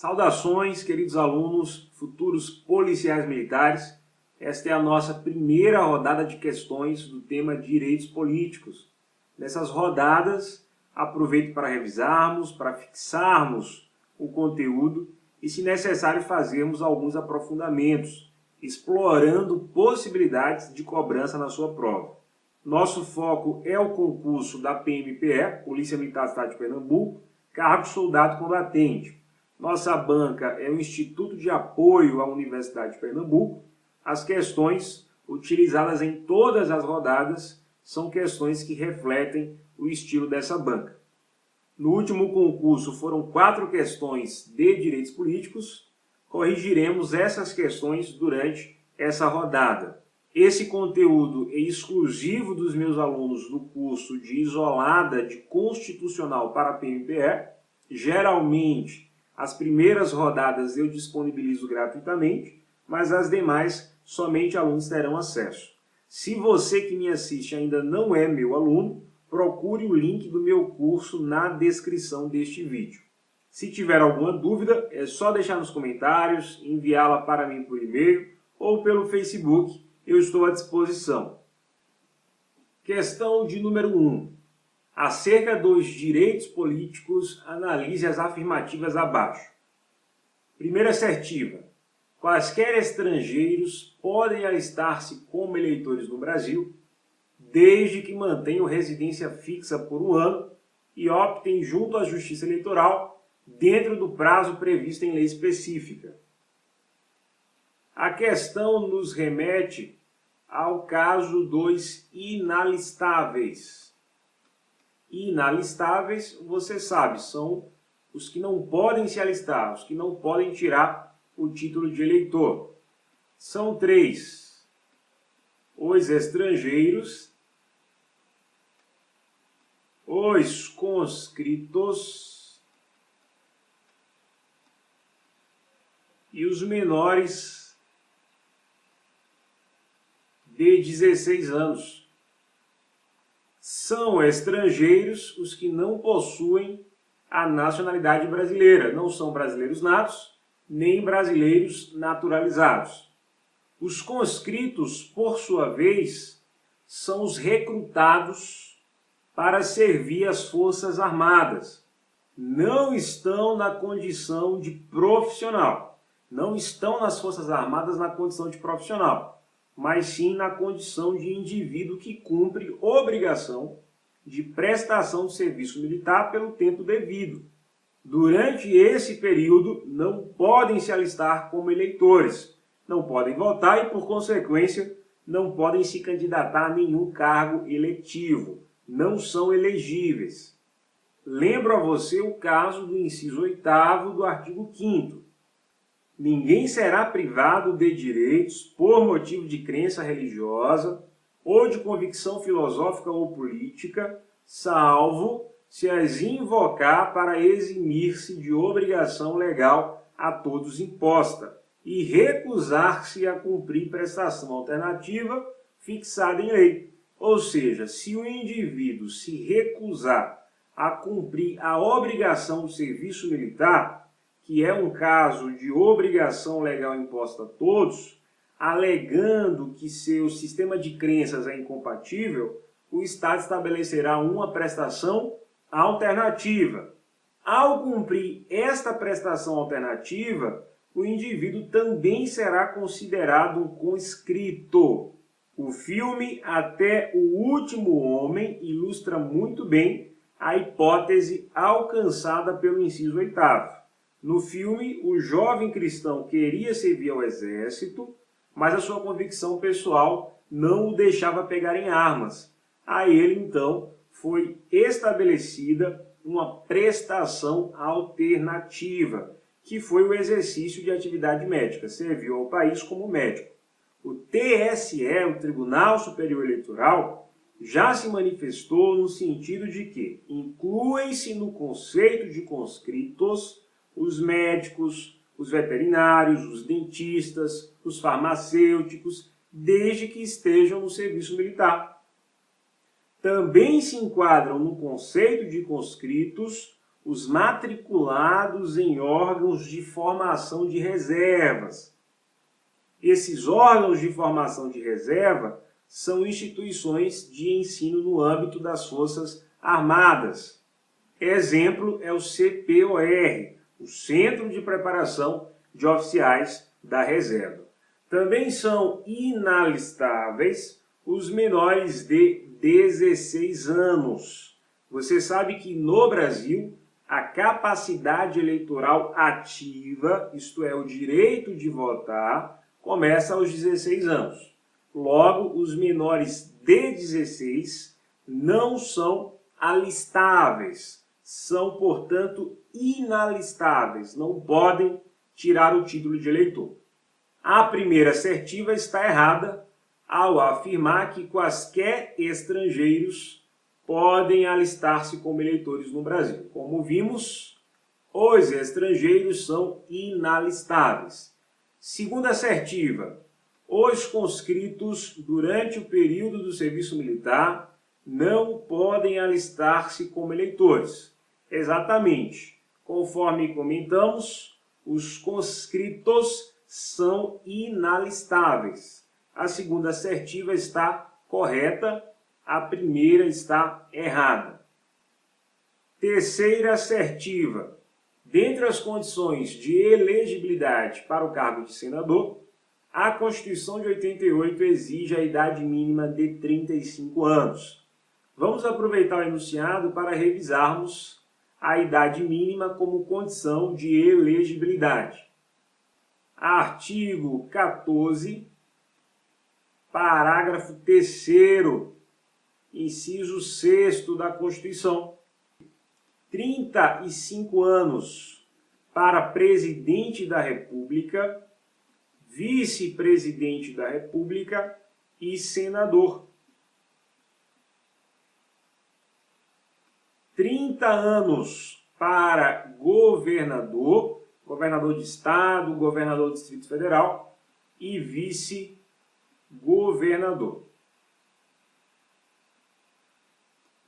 Saudações, queridos alunos, futuros policiais militares. Esta é a nossa primeira rodada de questões do tema Direitos Políticos. Nessas rodadas, aproveito para revisarmos, para fixarmos o conteúdo e, se necessário, fazermos alguns aprofundamentos, explorando possibilidades de cobrança na sua prova. Nosso foco é o concurso da PMPE, Polícia Militar do Estado de Pernambuco, cargo soldado combatente. Nossa banca é o Instituto de Apoio à Universidade de Pernambuco. As questões utilizadas em todas as rodadas são questões que refletem o estilo dessa banca. No último concurso foram 4 questões de direitos políticos. Corrigiremos essas questões durante essa rodada. Esse conteúdo é exclusivo dos meus alunos do curso de Isolada de Constitucional para a PMPE. Geralmente, as primeiras rodadas eu disponibilizo gratuitamente, mas as demais somente alunos terão acesso. Se você que me assiste ainda não é meu aluno, procure o link do meu curso na descrição deste vídeo. Se tiver alguma dúvida, é só deixar nos comentários, enviá-la para mim por e-mail ou pelo Facebook, eu estou à disposição. Questão de número 1. Acerca dos direitos políticos, analise as afirmativas abaixo. Primeira assertiva. Quaisquer estrangeiros podem alistar-se como eleitores no Brasil, desde que mantenham residência fixa por 1 ano e optem junto à Justiça Eleitoral dentro do prazo previsto em lei específica. A questão nos remete ao caso dos inalistáveis. Inalistáveis, você sabe, são os que não podem se alistar, os que não podem tirar o título de eleitor. São 3. Os estrangeiros, os conscritos e os menores de 16 anos. São estrangeiros os que não possuem a nacionalidade brasileira, não são brasileiros natos, nem brasileiros naturalizados. Os conscritos, por sua vez, são os recrutados para servir as Forças Armadas. Não estão na condição de profissional, não estão nas Forças Armadas na condição de profissional, mas sim na condição de indivíduo que cumpre obrigação de prestação de serviço militar pelo tempo devido. Durante esse período, não podem se alistar como eleitores, não podem votar e, por consequência, não podem se candidatar a nenhum cargo eletivo, não são elegíveis. Lembro a você o caso do inciso 8º do artigo 5º. Ninguém será privado de direitos por motivo de crença religiosa ou de convicção filosófica ou política, salvo se as invocar para eximir-se de obrigação legal a todos imposta e recusar-se a cumprir prestação alternativa fixada em lei. Ou seja, se o indivíduo se recusar a cumprir a obrigação do serviço militar, que é um caso de obrigação legal imposta a todos, alegando que seu sistema de crenças é incompatível, o Estado estabelecerá uma prestação alternativa. Ao cumprir esta prestação alternativa, o indivíduo também será considerado um conscrito. O filme Até o Último Homem ilustra muito bem a hipótese alcançada pelo inciso 8º. No filme, o jovem cristão queria servir ao exército, mas a sua convicção pessoal não o deixava pegar em armas. A ele, então, foi estabelecida uma prestação alternativa, que foi o exercício de atividade médica, serviu ao país como médico. O TSE, o Tribunal Superior Eleitoral, já se manifestou no sentido de que incluem-se no conceito de conscritos os médicos, os veterinários, os dentistas, os farmacêuticos, desde que estejam no serviço militar. Também se enquadram no conceito de conscritos os matriculados em órgãos de formação de reservas. Esses órgãos de formação de reserva são instituições de ensino no âmbito das Forças Armadas. Exemplo é o CPOR, o Centro de Preparação de Oficiais da Reserva. Também são inalistáveis os menores de 16 anos. Você sabe que no Brasil a capacidade eleitoral ativa, isto é, o direito de votar, começa aos 16 anos. Logo, os menores de 16 não são alistáveis, são, portanto, inalistáveis, não podem tirar o título de eleitor. A primeira assertiva está errada ao afirmar que quaisquer estrangeiros podem alistar-se como eleitores no Brasil. Como vimos, os estrangeiros são inalistáveis. Segunda assertiva, os conscritos durante o período do serviço militar não podem alistar-se como eleitores. Exatamente. Conforme comentamos, os conscritos são inalistáveis. A segunda assertiva está correta, a primeira está errada. Terceira assertiva. Dentre as condições de elegibilidade para o cargo de senador, a Constituição de 88 exige a idade mínima de 35 anos. Vamos aproveitar o enunciado para revisarmos a idade mínima como condição de elegibilidade. Artigo 14, parágrafo 3º, inciso 6º da Constituição. 35 anos para presidente da República, vice-presidente da República e senador. 30 anos para governador, governador de estado, governador do Distrito Federal e vice-governador.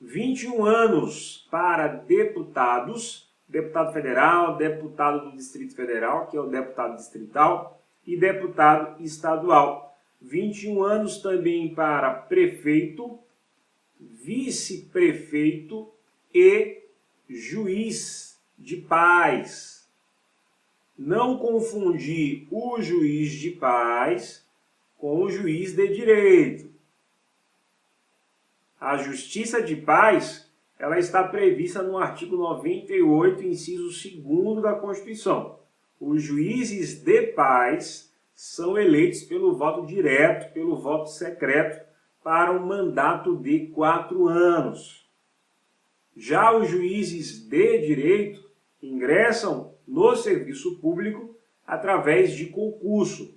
21 anos para deputados, deputado federal, deputado do Distrito Federal, que é o deputado distrital, e deputado estadual. 21 anos também para prefeito, vice-prefeito e juiz de paz. Não confundir o juiz de paz com o juiz de direito. A justiça de paz, ela está prevista no artigo 98, inciso 2º da Constituição. Os juízes de paz são eleitos pelo voto direto, pelo voto secreto, para um mandato de 4 anos. Já os juízes de direito ingressam no serviço público através de concurso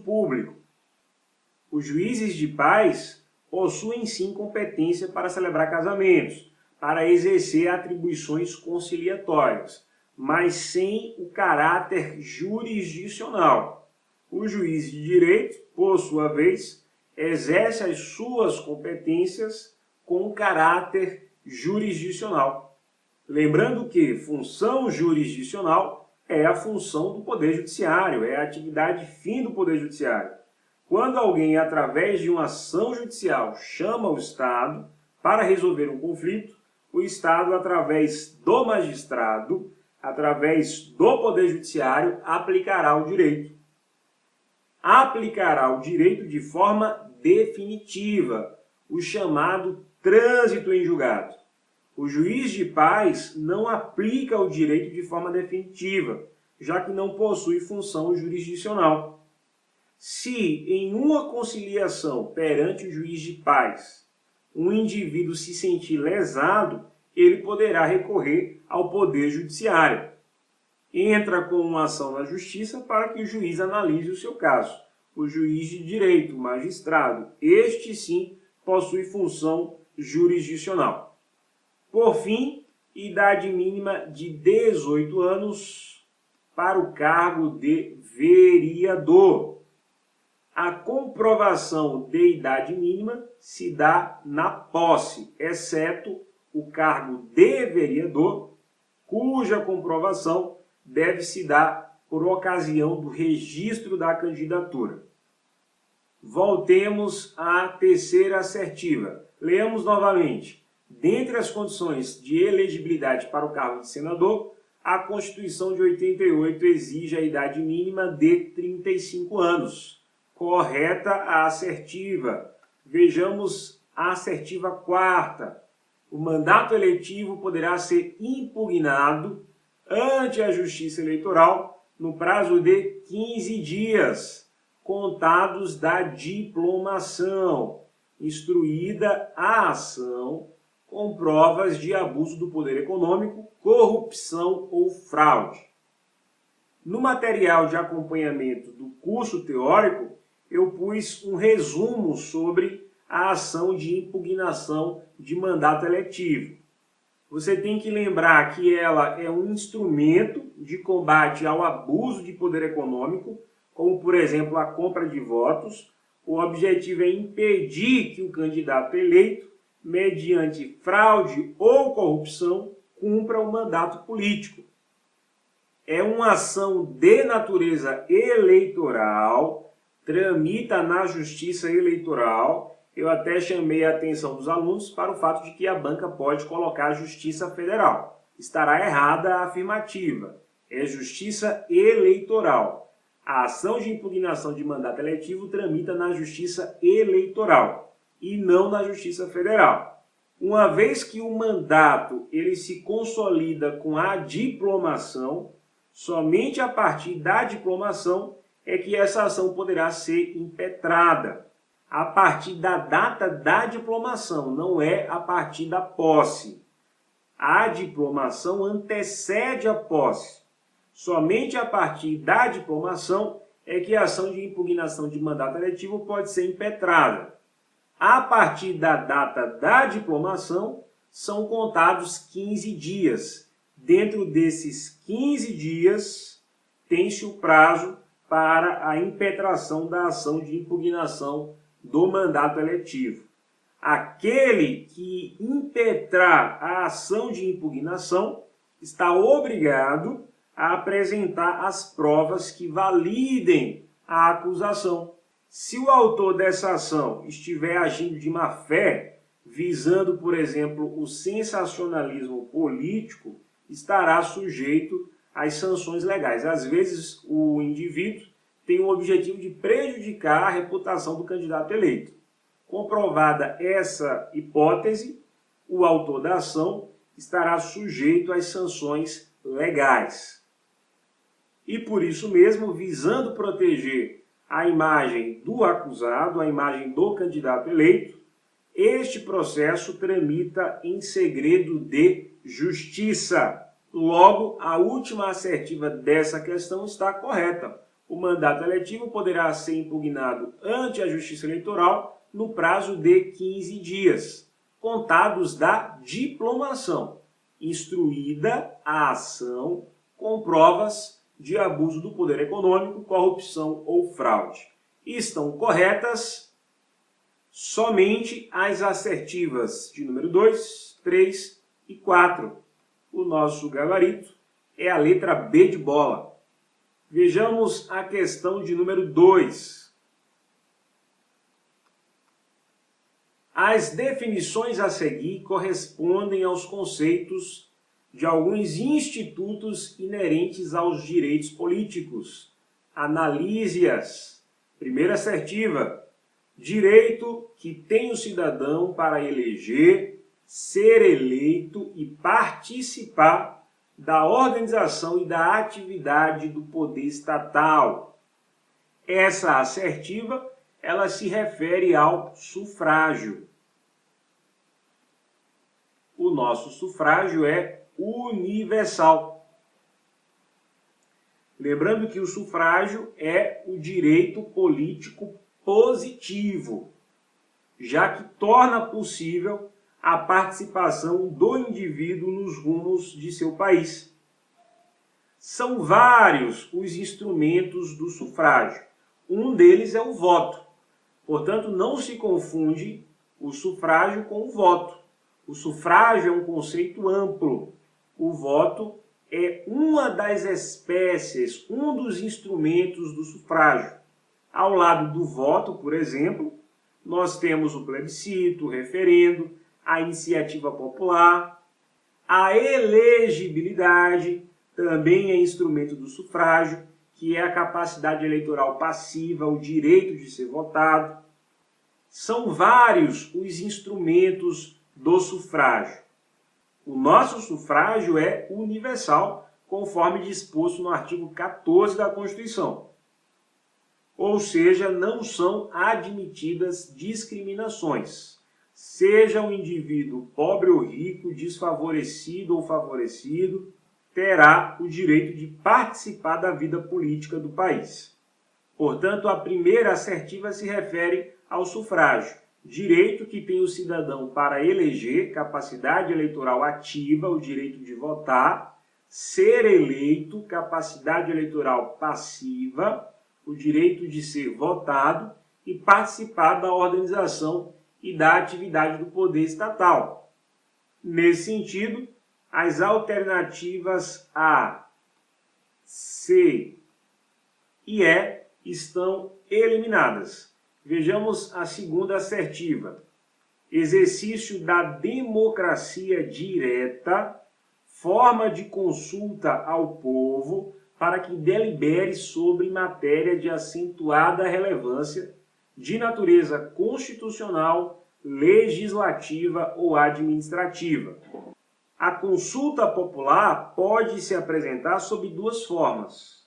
público. Os juízes de paz possuem sim competência para celebrar casamentos, para exercer atribuições conciliatórias, mas sem o caráter jurisdicional. O juiz de direito, por sua vez, exerce as suas competências com caráter jurisdicional. Lembrando que função jurisdicional é a função do Poder Judiciário, é a atividade fim do Poder Judiciário. Quando alguém, através de uma ação judicial, chama o Estado para resolver um conflito, o Estado, através do magistrado, através do Poder Judiciário, aplicará o direito. Aplicará o direito de forma definitiva, o chamado trânsito em julgado. O juiz de paz não aplica o direito de forma definitiva, já que não possui função jurisdicional. Se, em uma conciliação perante o juiz de paz, um indivíduo se sentir lesado, ele poderá recorrer ao Poder Judiciário. Entra com uma ação na Justiça para que o juiz analise o seu caso. O juiz de direito, o magistrado, este sim possui função jurisdicional. Por fim, idade mínima de 18 anos para o cargo de vereador. A comprovação de idade mínima se dá na posse, exceto o cargo de vereador, cuja comprovação deve se dar por ocasião do registro da candidatura. Voltemos à terceira assertiva. Leamos novamente. Dentre as condições de elegibilidade para o cargo de senador, a Constituição de 88 exige a idade mínima de 35 anos. Correta a assertiva. Vejamos a assertiva quarta. O mandato eletivo poderá ser impugnado ante a Justiça Eleitoral no prazo de 15 dias, contados da diplomação, instruída a ação com provas de abuso do poder econômico, corrupção ou fraude. No material de acompanhamento do curso teórico, eu pus um resumo sobre a ação de impugnação de mandato eletivo. Você tem que lembrar que ela é um instrumento de combate ao abuso de poder econômico, como, por exemplo, a compra de votos. O objetivo é impedir que o candidato eleito, mediante fraude ou corrupção, cumpra o mandato político. É uma ação de natureza eleitoral, tramita na Justiça Eleitoral. Eu até chamei a atenção dos alunos para o fato de que a banca pode colocar Justiça Federal. Estará errada a afirmativa. É Justiça Eleitoral. A ação de impugnação de mandato eletivo tramita na Justiça Eleitoral e não na Justiça Federal. Uma vez que o mandato ele se consolida com a diplomação, somente a partir da diplomação é que essa ação poderá ser impetrada. A partir da data da diplomação, não é a partir da posse. A diplomação antecede a posse. Somente a partir da diplomação é que a ação de impugnação de mandato eletivo pode ser impetrada. A partir da data da diplomação, são contados 15 dias. Dentro desses 15 dias, tem-se o prazo para a impetração da ação de impugnação do mandato eletivo. Aquele que impetrar a ação de impugnação está obrigado a apresentar as provas que validem a acusação. Se o autor dessa ação estiver agindo de má fé, visando, por exemplo, o sensacionalismo político, estará sujeito às sanções legais. Às vezes, o indivíduo tem o objetivo de prejudicar a reputação do candidato eleito. Comprovada essa hipótese, o autor da ação estará sujeito às sanções legais. E por isso mesmo, visando proteger a imagem do acusado, a imagem do candidato eleito, este processo tramita em segredo de justiça. Logo, a última assertiva dessa questão está correta. O mandato eletivo poderá ser impugnado ante a Justiça Eleitoral no prazo de 15 dias, contados da diplomação, instruída a ação com provas de abuso do poder econômico, corrupção ou fraude. Estão corretas somente as assertivas de número 2, 3 e 4. O nosso gabarito é a letra B de bola. Vejamos a questão de número 2. As definições a seguir correspondem aos conceitos de alguns institutos inerentes aos direitos políticos. Analise-as. Primeira assertiva. Direito que tem o cidadão para eleger, ser eleito e participar da organização e da atividade do poder estatal. Essa assertiva, ela se refere ao sufrágio. O nosso sufrágio é universal. Lembrando que o sufrágio é o direito político positivo, já que torna possível a participação do indivíduo nos rumos de seu país. São vários os instrumentos do sufrágio. Um deles é o voto. Portanto, não se confunde o sufrágio com o voto. O sufrágio é um conceito amplo. O voto é uma das espécies, um dos instrumentos do sufrágio. Ao lado do voto, por exemplo, nós temos o plebiscito, o referendo, a iniciativa popular, a elegibilidade, também é instrumento do sufrágio, que é a capacidade eleitoral passiva, o direito de ser votado. São vários os instrumentos do sufrágio. O nosso sufrágio é universal, conforme disposto no artigo 14 da Constituição. Ou seja, não são admitidas discriminações. Seja um indivíduo pobre ou rico, desfavorecido ou favorecido, terá o direito de participar da vida política do país. Portanto, a primeira assertiva se refere ao sufrágio, direito que tem o cidadão para eleger, capacidade eleitoral ativa, o direito de votar, ser eleito, capacidade eleitoral passiva, o direito de ser votado e participar da organização e da atividade do poder estatal. Nesse sentido, as alternativas A, C e E estão eliminadas. Vejamos a segunda assertiva. Exercício da democracia direta, forma de consulta ao povo para que delibere sobre matéria de acentuada relevância de natureza constitucional, legislativa ou administrativa. A consulta popular pode se apresentar sob duas formas: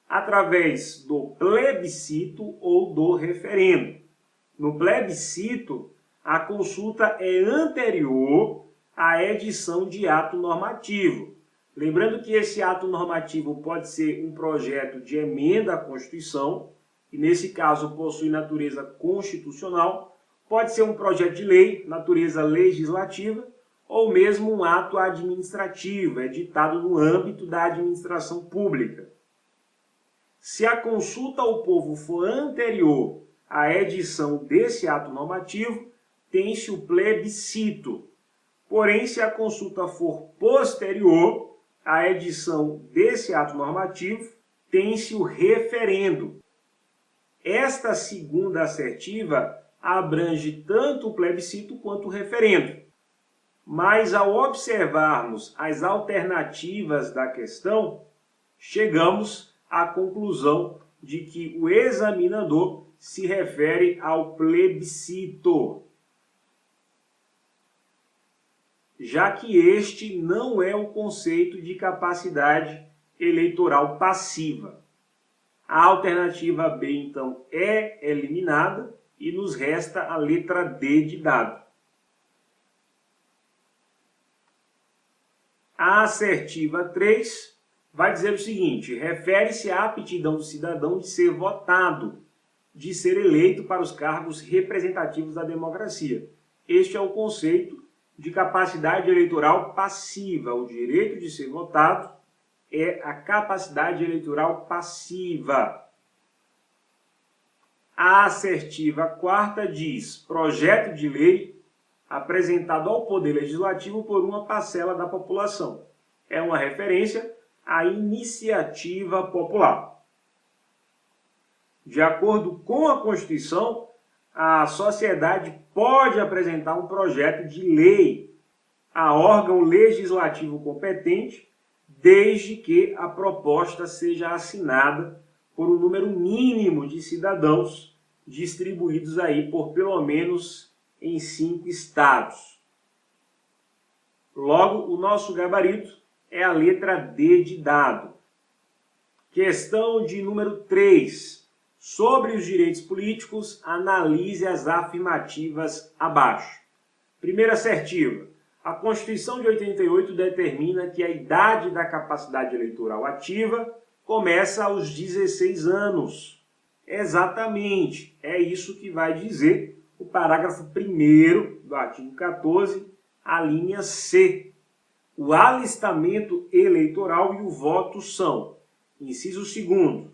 através do plebiscito ou do referendo. No plebiscito, a consulta é anterior à edição de ato normativo. Lembrando que esse ato normativo pode ser um projeto de emenda à Constituição, e nesse caso possui natureza constitucional, pode ser um projeto de lei, natureza legislativa, ou mesmo um ato administrativo, editado no âmbito da administração pública. Se a consulta ao povo for anterior à edição desse ato normativo, tem-se o plebiscito. Porém, se a consulta for posterior à edição desse ato normativo, tem-se o referendo. Esta segunda assertiva abrange tanto o plebiscito quanto o referendo. Mas, ao observarmos as alternativas da questão, chegamos à conclusão de que o examinador se refere ao plebiscito, já que este não é o conceito de capacidade eleitoral passiva. A alternativa B, então, é eliminada e nos resta a letra D de dado. A assertiva 3 vai dizer o seguinte: refere-se à aptidão do cidadão de ser votado, de ser eleito para os cargos representativos da democracia. Este é o conceito de capacidade eleitoral passiva. O direito de ser votado é a capacidade eleitoral passiva. A assertiva 4ª diz: projeto de lei apresentado ao Poder Legislativo por uma parcela da população. É uma referência à iniciativa popular. De acordo com a Constituição, a sociedade pode apresentar um projeto de lei a órgão legislativo competente, desde que a proposta seja assinada por um número mínimo de cidadãos distribuídos aí por pelo menos em 5 estados. Logo, o nosso gabarito é a letra D de dado. Questão de número 3. Sobre os direitos políticos, analise as afirmativas abaixo. Primeira assertiva. A Constituição de 88 determina que a idade da capacidade eleitoral ativa começa aos 16 anos. Exatamente, é isso que vai dizer o parágrafo 1º do artigo 14, a linha C. O alistamento eleitoral e o voto são, inciso 2º,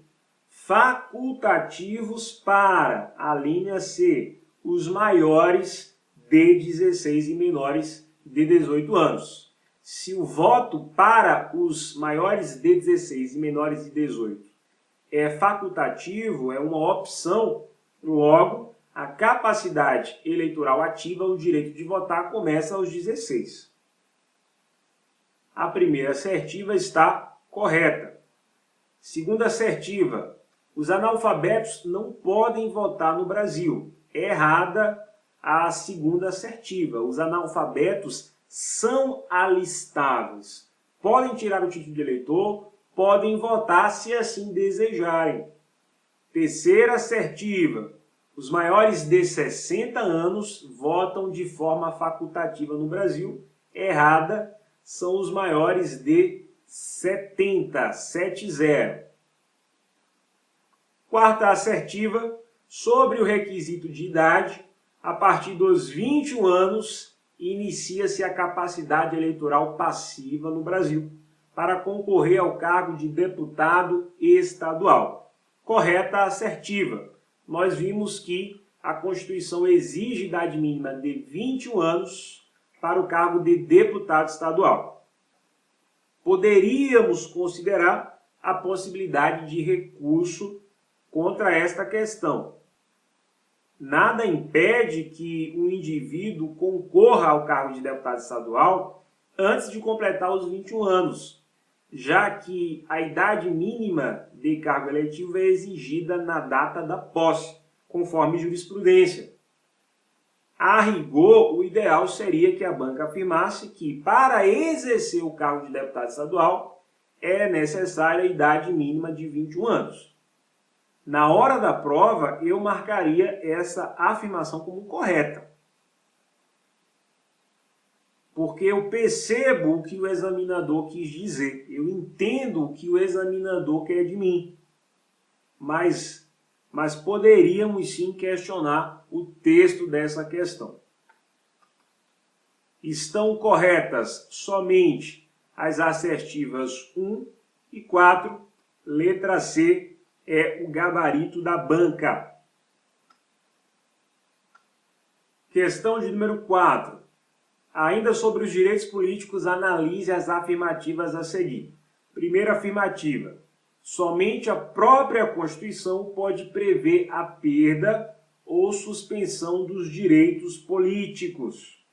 facultativos para, a linha C, os maiores de 16 e menores de 18 anos. se o voto para os maiores de 16 e menores de 18 é facultativo, é uma opção, logo, a capacidade eleitoral ativa, o direito de votar, começa aos 16. A primeira assertiva está correta. Segunda assertiva, os analfabetos não podem votar no Brasil. Errada a segunda assertiva. Os analfabetos são alistáveis. Podem tirar o título de eleitor, podem votar se assim desejarem. Terceira assertiva, os maiores de 60 anos votam de forma facultativa no Brasil. Errada, são os maiores de 70. Quarta assertiva, sobre o requisito de idade, a partir dos 21 anos, inicia-se a capacidade eleitoral passiva no Brasil para concorrer ao cargo de deputado estadual. Correta assertiva. Nós vimos que a Constituição exige idade mínima de 21 anos para o cargo de deputado estadual. Poderíamos considerar a possibilidade de recurso contra esta questão. Nada impede que o indivíduo concorra ao cargo de deputado estadual antes de completar os 21 anos, já que a idade mínima de cargo eletivo é exigida na data da posse, conforme jurisprudência. A rigor, o ideal seria que a banca afirmasse que, para exercer o cargo de deputado estadual, é necessária a idade mínima de 21 anos. Na hora da prova, eu marcaria essa afirmação como correta. Porque eu percebo o que o examinador quis dizer. Eu entendo o que o examinador quer de mim. Mas poderíamos sim questionar o texto dessa questão. Estão corretas somente as assertivas 1 e 4. Letra C é o gabarito da banca. Questão de número 4. Ainda sobre os direitos políticos, analise as afirmativas a seguir. Primeira afirmativa. Somente a própria Constituição pode prever a perda ou suspensão dos direitos políticos.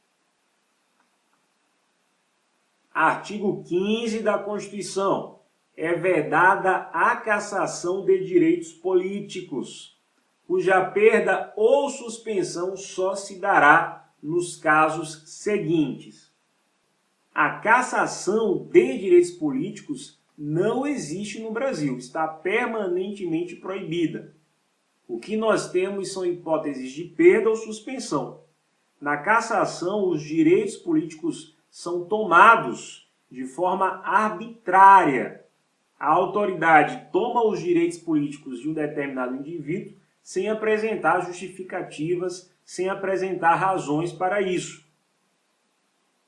Artigo 15 da Constituição. É vedada a cassação de direitos políticos, cuja perda ou suspensão só se dará nos casos seguintes. A cassação de direitos políticos não existe no Brasil, está permanentemente proibida. O que nós temos são hipóteses de perda ou suspensão. Na cassação, os direitos políticos são tomados de forma arbitrária. A autoridade toma os direitos políticos de um determinado indivíduo sem apresentar justificativas, sem apresentar razões para isso.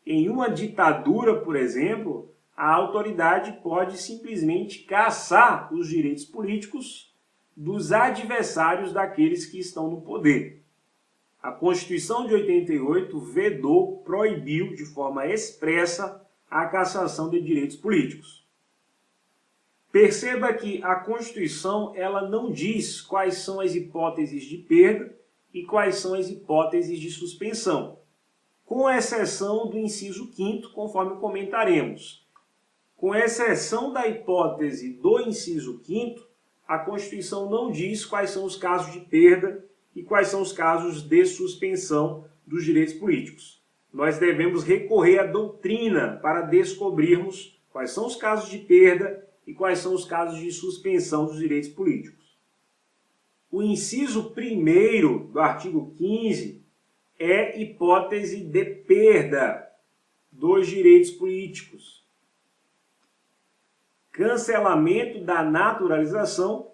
Em uma ditadura, por exemplo, a autoridade pode simplesmente cassar os direitos políticos dos adversários daqueles que estão no poder. A Constituição de 88 vedou, proibiu de forma expressa a cassação de direitos políticos. Perceba que a Constituição ela não diz quais são as hipóteses de perda e quais são as hipóteses de suspensão, com exceção do inciso 5º, conforme comentaremos. Com exceção da hipótese do inciso 5º, a Constituição não diz quais são os casos de perda e quais são os casos de suspensão dos direitos políticos. Nós devemos recorrer à doutrina para descobrirmos quais são os casos de perda e quais são os casos de suspensão dos direitos políticos. O inciso 1º do artigo 15 é hipótese de perda dos direitos políticos. Cancelamento da naturalização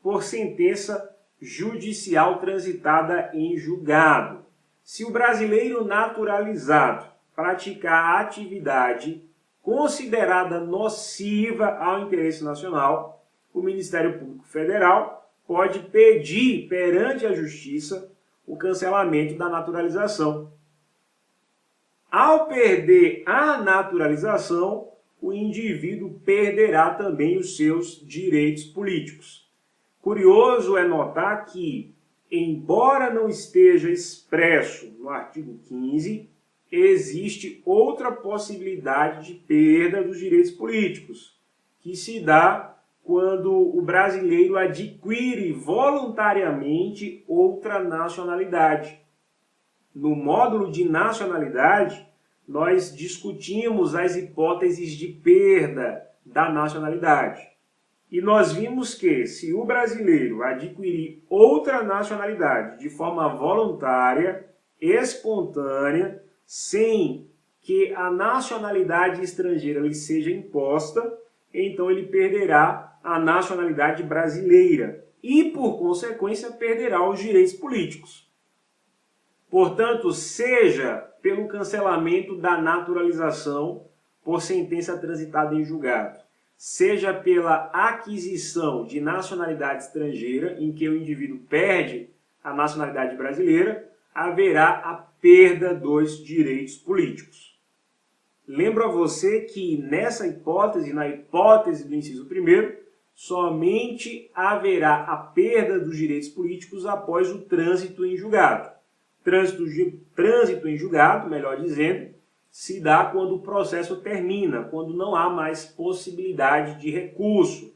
por sentença judicial transitada em julgado. Se o brasileiro naturalizado praticar atividade considerada nociva ao interesse nacional, o Ministério Público Federal pode pedir perante a Justiça o cancelamento da naturalização. Ao perder a naturalização, o indivíduo perderá também os seus direitos políticos. Curioso é notar que, embora não esteja expresso no artigo 15, existe outra possibilidade de perda dos direitos políticos, que se dá quando o brasileiro adquire voluntariamente outra nacionalidade. No módulo de nacionalidade, nós discutimos as hipóteses de perda da nacionalidade. E nós vimos que, se o brasileiro adquirir outra nacionalidade de forma voluntária, espontânea, sem que a nacionalidade estrangeira lhe seja imposta, então ele perderá a nacionalidade brasileira e, por consequência, perderá os direitos políticos. Portanto, seja pelo cancelamento da naturalização por sentença transitada em julgado, seja pela aquisição de nacionalidade estrangeira, em que o indivíduo perde a nacionalidade brasileira, haverá a perda dos direitos políticos. Lembro a você que nessa hipótese, na hipótese do inciso 1º, somente haverá a perda dos direitos políticos após o trânsito em julgado. Trânsito em julgado, melhor dizendo, se dá quando o processo termina, quando não há mais possibilidade de recurso.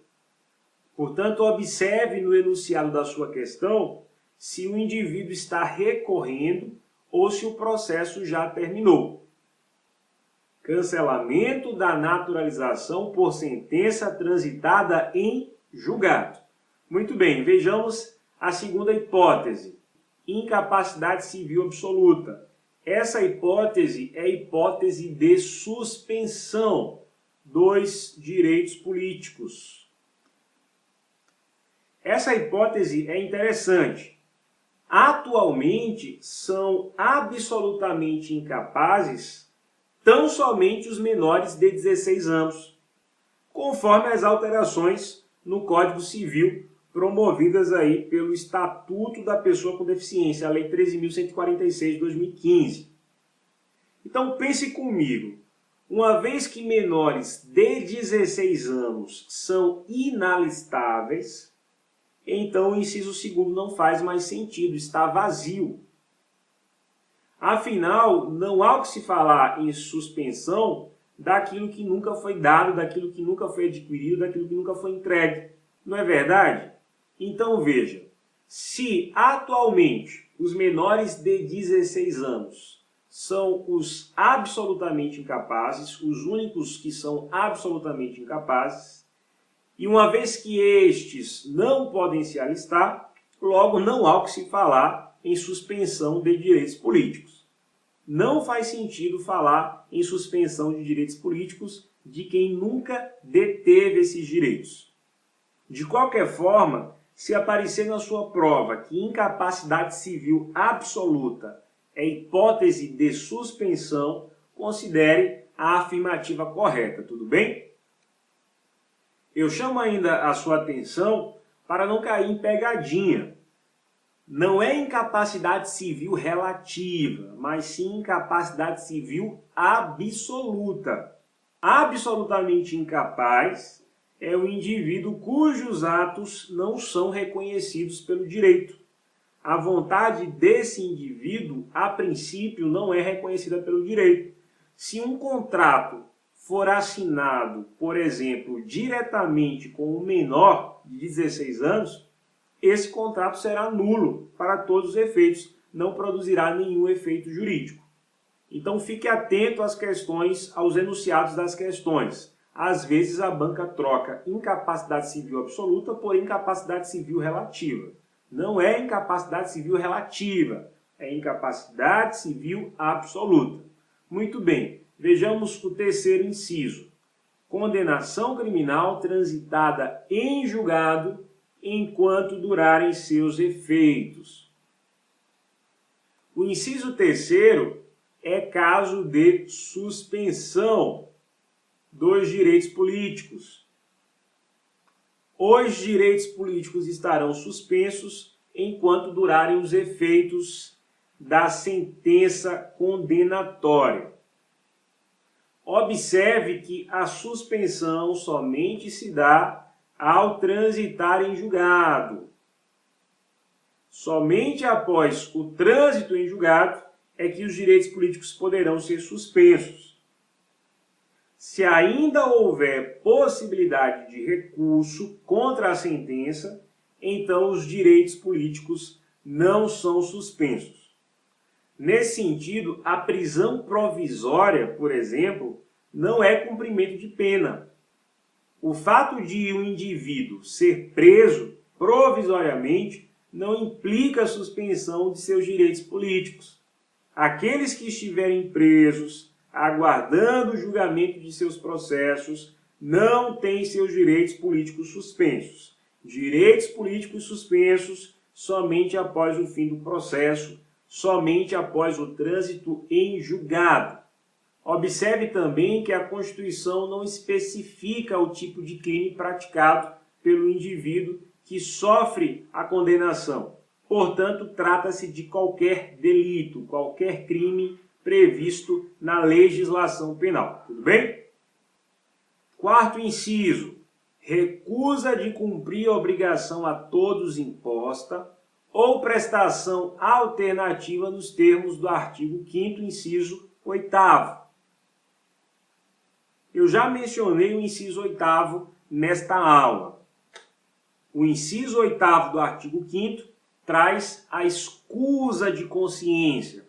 Portanto, observe no enunciado da sua questão se o indivíduo está recorrendo ou se o processo já terminou. Cancelamento da naturalização por sentença transitada em julgado. Muito bem, vejamos a segunda hipótese. Incapacidade civil absoluta. Essa hipótese é a hipótese de suspensão dos direitos políticos. Essa hipótese é interessante. Atualmente, são absolutamente incapazes tão somente os menores de 16 anos, conforme as alterações no Código Civil promovidas aí pelo Estatuto da Pessoa com Deficiência, a Lei 13.146 de 2015. Então pense comigo, uma vez que menores de 16 anos são inalistáveis, então o inciso 2º não faz mais sentido, está vazio. Afinal, não há o que se falar em suspensão daquilo que nunca foi dado, daquilo que nunca foi adquirido, daquilo que nunca foi entregue. Não é verdade? Então veja, se atualmente os menores de 16 anos são os absolutamente incapazes, os únicos que são absolutamente incapazes, e uma vez que estes não podem se alistar, logo não há o que se falar em suspensão de direitos políticos. Não faz sentido falar em suspensão de direitos políticos de quem nunca deteve esses direitos. De qualquer forma, se aparecer na sua prova que incapacidade civil absoluta é hipótese de suspensão, considere a afirmativa correta, tudo bem? Eu chamo ainda a sua atenção para não cair em pegadinha. Não é incapacidade civil relativa, mas sim incapacidade civil absoluta. Absolutamente incapaz é o indivíduo cujos atos não são reconhecidos pelo direito. A vontade desse indivíduo, a princípio, não é reconhecida pelo direito. Se um contrato for assinado, por exemplo, diretamente com um menor de 16 anos, esse contrato será nulo para todos os efeitos, não produzirá nenhum efeito jurídico. Então fique atento às questões, aos enunciados das questões. Às vezes a banca troca incapacidade civil absoluta por incapacidade civil relativa. Não é incapacidade civil relativa, é incapacidade civil absoluta. Muito bem, vejamos o terceiro inciso. Condenação criminal transitada em julgado enquanto durarem seus efeitos. O inciso terceiro é caso de suspensão dos direitos políticos. Os direitos políticos estarão suspensos enquanto durarem os efeitos da sentença condenatória. Observe que a suspensão somente se dá ao transitar em julgado. Somente após o trânsito em julgado é que os direitos políticos poderão ser suspensos. Se ainda houver possibilidade de recurso contra a sentença, então os direitos políticos não são suspensos. Nesse sentido, a prisão provisória, por exemplo, não é cumprimento de pena. O fato de um indivíduo ser preso provisoriamente não implica a suspensão de seus direitos políticos. Aqueles que estiverem presos, aguardando o julgamento de seus processos, não têm seus direitos políticos suspensos. Direitos políticos suspensos somente após o fim do processo, somente após o trânsito em julgado. Observe também que a Constituição não especifica o tipo de crime praticado pelo indivíduo que sofre a condenação. Portanto, trata-se de qualquer delito, qualquer crime previsto na legislação penal. Tudo bem? Quarto inciso. Recusa de cumprir obrigação a todos imposta ou prestação alternativa nos termos do artigo 5º, inciso 8º. Eu já mencionei o inciso 8º nesta aula. O inciso 8º do artigo 5º traz a escusa de consciência.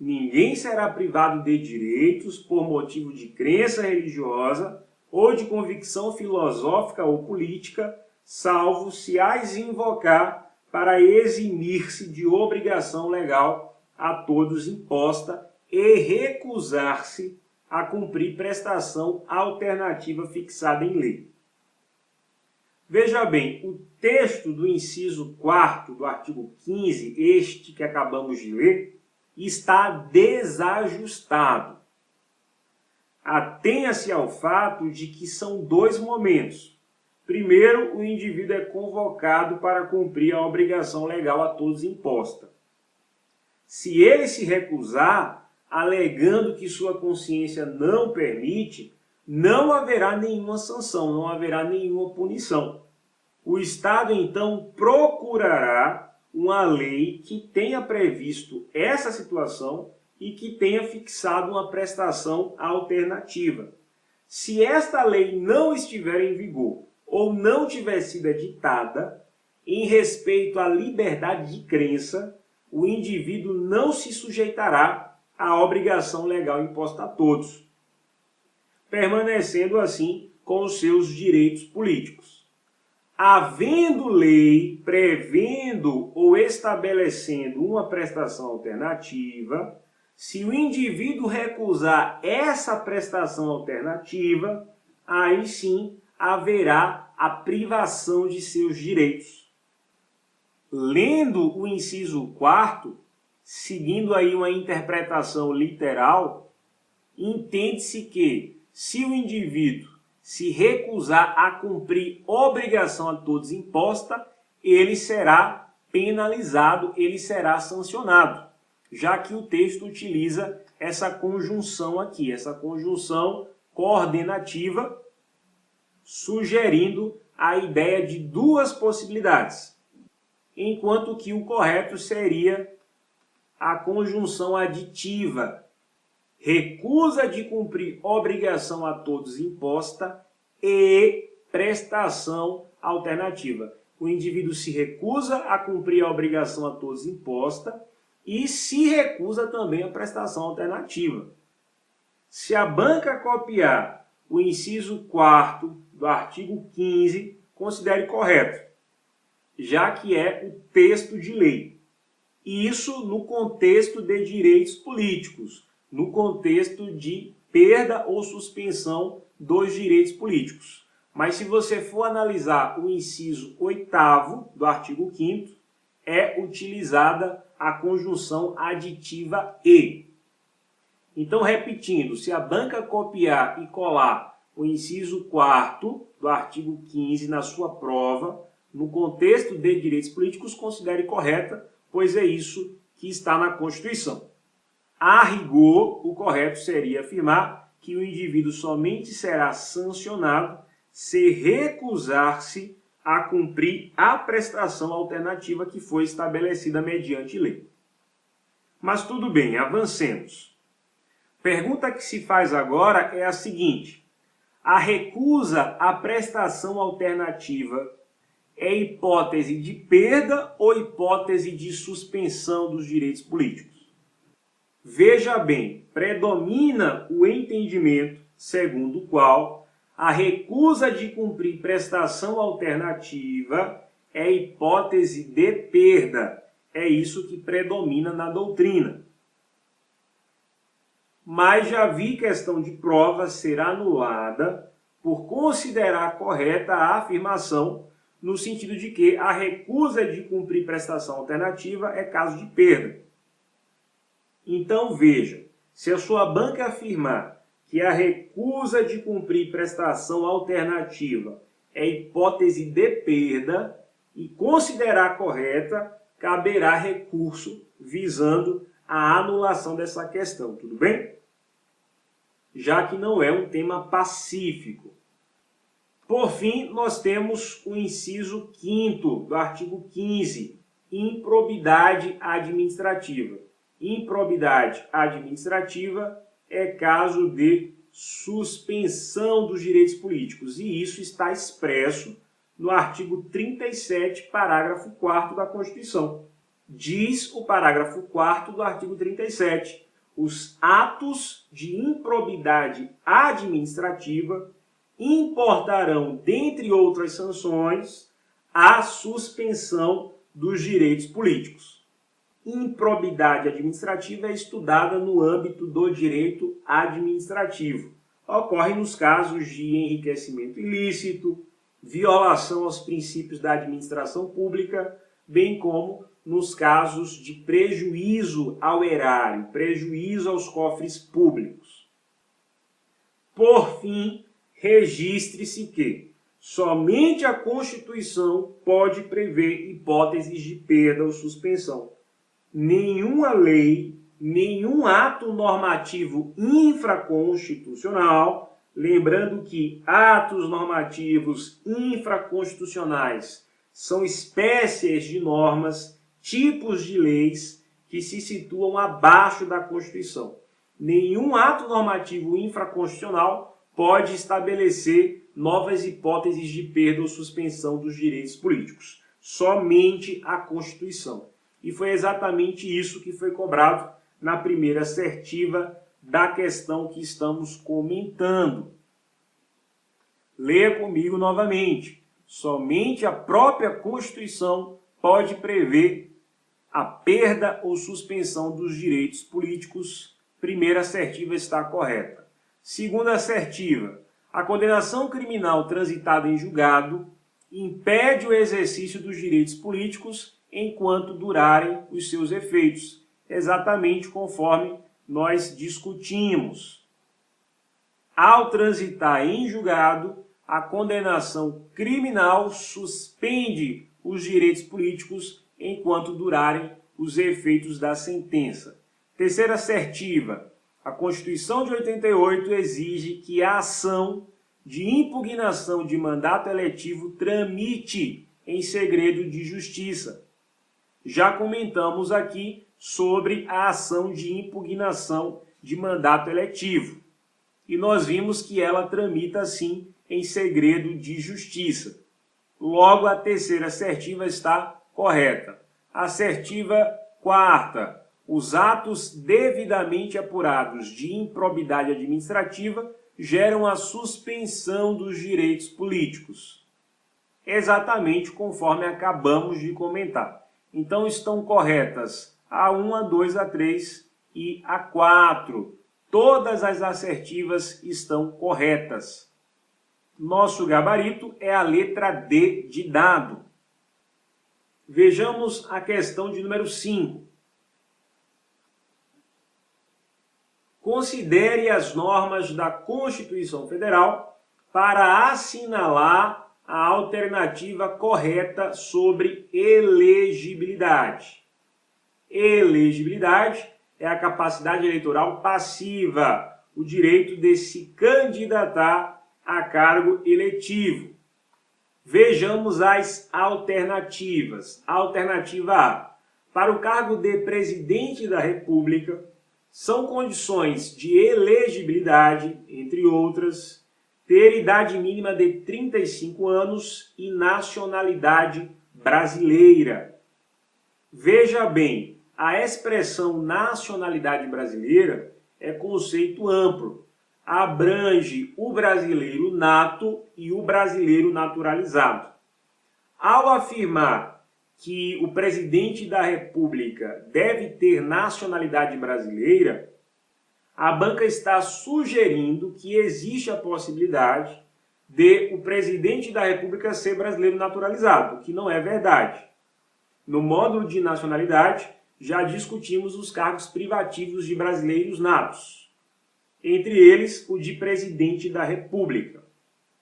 Ninguém será privado de direitos por motivo de crença religiosa ou de convicção filosófica ou política, salvo se as invocar para eximir-se de obrigação legal a todos imposta e recusar-se a cumprir prestação alternativa fixada em lei. Veja bem, o texto do inciso 4º do artigo 15, este que acabamos de ler, está desajustado. Atenha-se ao fato de que são dois momentos. Primeiro, o indivíduo é convocado para cumprir a obrigação legal a todos imposta. Se ele se recusar, alegando que sua consciência não permite, não haverá nenhuma sanção, não haverá nenhuma punição. O Estado, então, procurará uma lei que tenha previsto essa situação e que tenha fixado uma prestação alternativa. Se esta lei não estiver em vigor ou não tiver sido editada, em respeito à liberdade de crença, o indivíduo não se sujeitará à obrigação legal imposta a todos, permanecendo assim com os seus direitos políticos. Havendo lei prevendo ou estabelecendo uma prestação alternativa, se o indivíduo recusar essa prestação alternativa, aí sim haverá a privação de seus direitos. Lendo o inciso 4º, seguindo aí uma interpretação literal, entende-se que se o indivíduo se recusar a cumprir obrigação a todos imposta, ele será penalizado, ele será sancionado, já que o texto utiliza essa conjunção aqui, essa conjunção coordenativa, sugerindo a ideia de duas possibilidades, enquanto que o correto seria a conjunção aditiva. Recusa de cumprir obrigação a todos imposta e prestação alternativa. O indivíduo se recusa a cumprir a obrigação a todos imposta e se recusa também a prestação alternativa. Se a banca copiar o inciso 4º do artigo 15, considere correto, já que é o texto de lei. Isso no contexto de direitos políticos, no contexto de perda ou suspensão dos direitos políticos. Mas se você for analisar o inciso 8º do artigo 5º, é utilizada a conjunção aditiva e. Então, repetindo, se a banca copiar e colar o inciso 4º do artigo 15 na sua prova, no contexto de direitos políticos, considere correta, pois é isso que está na Constituição. A rigor, o correto seria afirmar que o indivíduo somente será sancionado se recusar-se a cumprir a prestação alternativa que foi estabelecida mediante lei. Mas tudo bem, avancemos. Pergunta que se faz agora é a seguinte: a recusa à prestação alternativa é hipótese de perda ou hipótese de suspensão dos direitos políticos? Veja bem, predomina o entendimento segundo o qual a recusa de cumprir prestação alternativa é hipótese de perda. É isso que predomina na doutrina. Mas já vi questão de prova ser anulada por considerar correta a afirmação no sentido de que a recusa de cumprir prestação alternativa é caso de perda. Então veja, se a sua banca afirmar que a recusa de cumprir prestação alternativa é hipótese de perda e considerar correta, caberá recurso visando a anulação dessa questão, tudo bem? Já que não é um tema pacífico. Por fim, nós temos o inciso 5º do artigo 15, improbidade administrativa. Improbidade administrativa é caso de suspensão dos direitos políticos, e isso está expresso no artigo 37, parágrafo 4º da Constituição. Diz o parágrafo 4º do artigo 37, os atos de improbidade administrativa importarão, dentre outras sanções, a suspensão dos direitos políticos. Improbidade administrativa é estudada no âmbito do direito administrativo. Ocorre nos casos de enriquecimento ilícito, violação aos princípios da administração pública, bem como nos casos de prejuízo ao erário, prejuízo aos cofres públicos. Por fim, registre-se que somente a Constituição pode prever hipóteses de perda ou suspensão. Nenhuma lei, nenhum ato normativo infraconstitucional, lembrando que atos normativos infraconstitucionais são espécies de normas, tipos de leis que se situam abaixo da Constituição. Nenhum ato normativo infraconstitucional pode estabelecer novas hipóteses de perda ou suspensão dos direitos políticos. Somente a Constituição. E foi exatamente isso que foi cobrado na primeira assertiva da questão que estamos comentando. Leia comigo novamente. Somente a própria Constituição pode prever a perda ou suspensão dos direitos políticos. Primeira assertiva está correta. Segunda assertiva, a condenação criminal transitada em julgado impede o exercício dos direitos políticos enquanto durarem os seus efeitos, exatamente conforme nós discutimos. Ao transitar em julgado, a condenação criminal suspende os direitos políticos enquanto durarem os efeitos da sentença. Terceira assertiva, a Constituição de 88 exige que a ação de impugnação de mandato eletivo tramite em segredo de justiça. Já comentamos aqui sobre a ação de impugnação de mandato eletivo. E nós vimos que ela tramita, sim, em segredo de justiça. Logo, a terceira assertiva está correta. Assertiva quarta. Os atos devidamente apurados de improbidade administrativa geram a suspensão dos direitos políticos. Exatamente conforme acabamos de comentar. Então estão corretas a 1, a 2, a 3 e a 4. Todas as assertivas estão corretas. Nosso gabarito é a letra D de dado. Vejamos a questão de número 5. Considere as normas da Constituição Federal para assinalar a alternativa correta sobre elegibilidade. Elegibilidade é a capacidade eleitoral passiva, o direito de se candidatar a cargo eletivo. Vejamos as alternativas. Alternativa A. Para o cargo de presidente da República, são condições de elegibilidade, entre outras, ter idade mínima de 35 anos e nacionalidade brasileira. Veja bem, a expressão nacionalidade brasileira é conceito amplo. Abrange o brasileiro nato e o brasileiro naturalizado. Ao afirmar que o presidente da República deve ter nacionalidade brasileira, a banca está sugerindo que existe a possibilidade de o presidente da República ser brasileiro naturalizado, o que não é verdade. No módulo de nacionalidade, já discutimos os cargos privativos de brasileiros natos, entre eles o de presidente da República.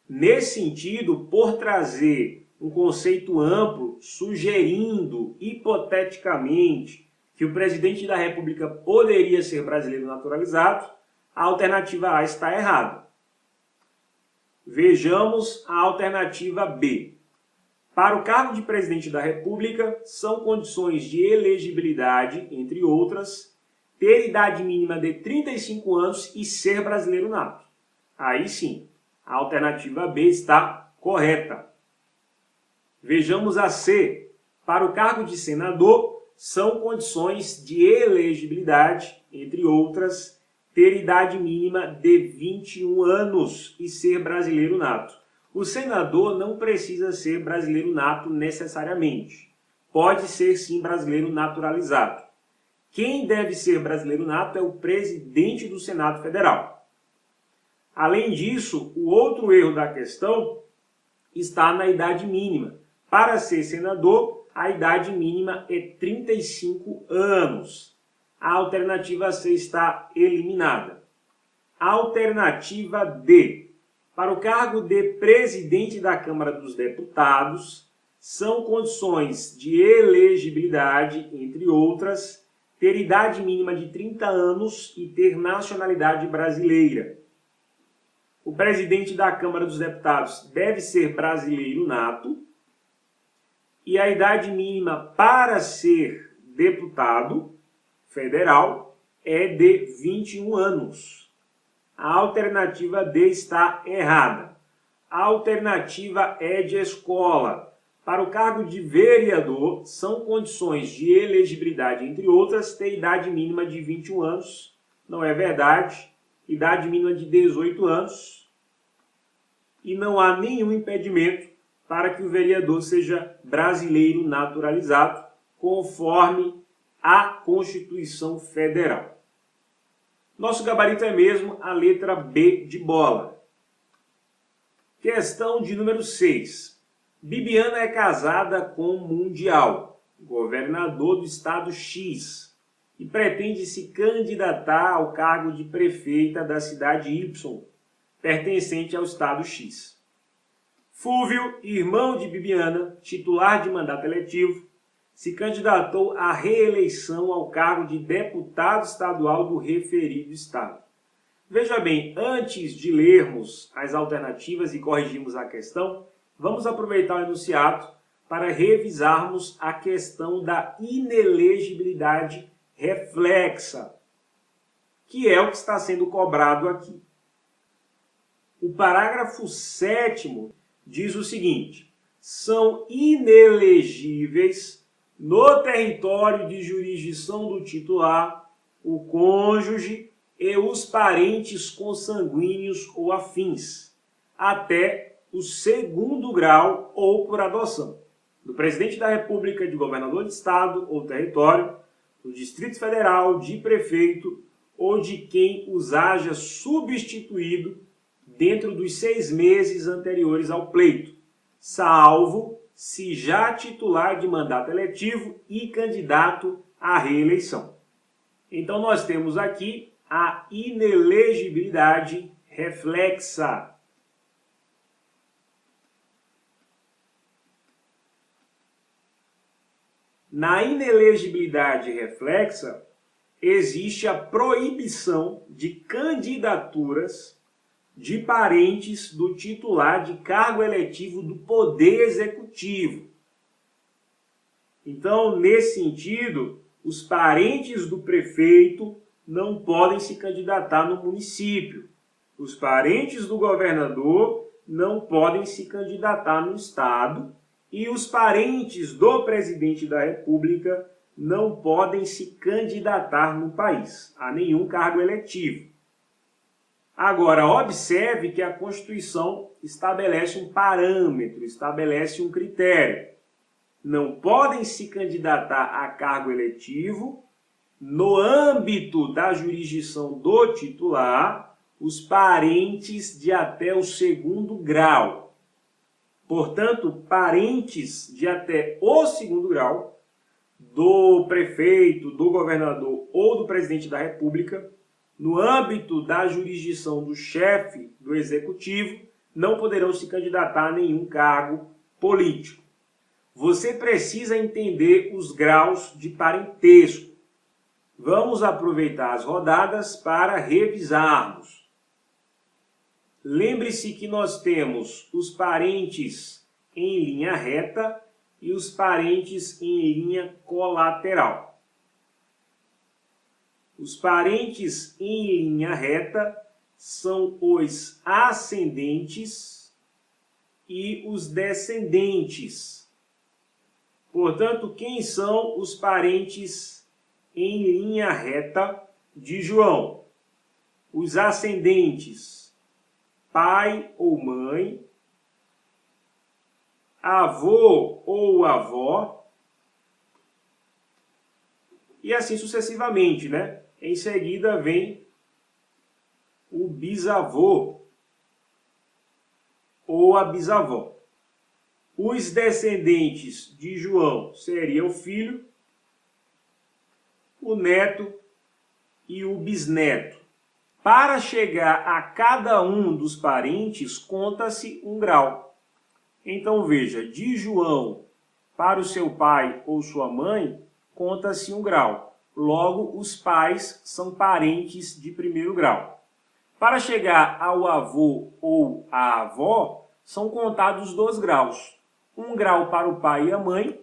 Nesse sentido, por trazer um conceito amplo, sugerindo hipoteticamente que o presidente da República poderia ser brasileiro naturalizado, a alternativa A está errada. Vejamos a alternativa B. Para o cargo de presidente da República, são condições de elegibilidade, entre outras, ter idade mínima de 35 anos e ser brasileiro nato. Aí sim, a alternativa B está correta. Vejamos a C. Para o cargo de senador, são condições de elegibilidade, entre outras, ter idade mínima de 21 anos e ser brasileiro nato. O senador não precisa ser brasileiro nato necessariamente. Pode ser sim brasileiro naturalizado. Quem deve ser brasileiro nato é o presidente do Senado Federal. Além disso, o outro erro da questão está na idade mínima. Para ser senador, a idade mínima é 35 anos. A alternativa C está eliminada. Alternativa D. Para o cargo de presidente da Câmara dos Deputados, são condições de elegibilidade, entre outras, ter idade mínima de 30 anos e ter nacionalidade brasileira. O presidente da Câmara dos Deputados deve ser brasileiro nato e a idade mínima para ser deputado federal é de 21 anos. A alternativa D está errada. A alternativa E de escola. Para o cargo de vereador, são condições de elegibilidade, entre outras, ter idade mínima de 21 anos. Não é verdade. Idade mínima de 18 anos. E não há nenhum impedimento para que o vereador seja brasileiro naturalizado, conforme a Constituição Federal. Nosso gabarito é mesmo a letra B de bola. Questão de número 6. Bibiana é casada com Mundial, governador do estado X, e pretende se candidatar ao cargo de prefeita da cidade Y, pertencente ao estado X. Fúvio, irmão de Bibiana, titular de mandato eletivo, se candidatou à reeleição ao cargo de deputado estadual do referido estado. Veja bem, antes de lermos as alternativas e corrigirmos a questão, vamos aproveitar o enunciado para revisarmos a questão da inelegibilidade reflexa, que é o que está sendo cobrado aqui. O parágrafo 7º diz o seguinte: são inelegíveis no território de jurisdição do titular o cônjuge e os parentes consanguíneos ou afins, até o 2º grau ou por adoção, do presidente da República, de governador de estado ou território, do Distrito Federal, de prefeito ou de quem os haja substituído dentro dos 6 meses anteriores ao pleito, salvo se já titular de mandato eletivo e candidato à reeleição. Então nós temos aqui a inelegibilidade reflexa. Na inelegibilidade reflexa, existe a proibição de candidaturas de parentes do titular de cargo eletivo do Poder Executivo. Então, nesse sentido, os parentes do prefeito não podem se candidatar no município. Os parentes do governador não podem se candidatar no estado. E os parentes do presidente da República não podem se candidatar no país a nenhum cargo eletivo. Agora, observe que a Constituição estabelece um parâmetro, estabelece um critério. Não podem se candidatar a cargo eletivo no âmbito da jurisdição do titular os parentes de até o 2º grau. Portanto, parentes de até o 2º grau do prefeito, do governador ou do presidente da República, no âmbito da jurisdição do chefe do executivo, não poderão se candidatar a nenhum cargo político. Você precisa entender os graus de parentesco. Vamos aproveitar as rodadas para revisarmos. Lembre-se que nós temos os parentes em linha reta e os parentes em linha colateral. Os parentes em linha reta são os ascendentes e os descendentes. Portanto, quem são os parentes em linha reta de João? Os ascendentes: pai ou mãe, avô ou avó, e assim sucessivamente, né? Em seguida vem o bisavô ou a bisavó. Os descendentes de João seriam o filho, o neto e o bisneto. Para chegar a cada um dos parentes, conta-se um grau. Então veja, de João para o seu pai ou sua mãe, conta-se um grau. Logo, os pais são parentes de 1º grau. Para chegar ao avô ou à avó, são contados 2 graus. Um grau para o pai e a mãe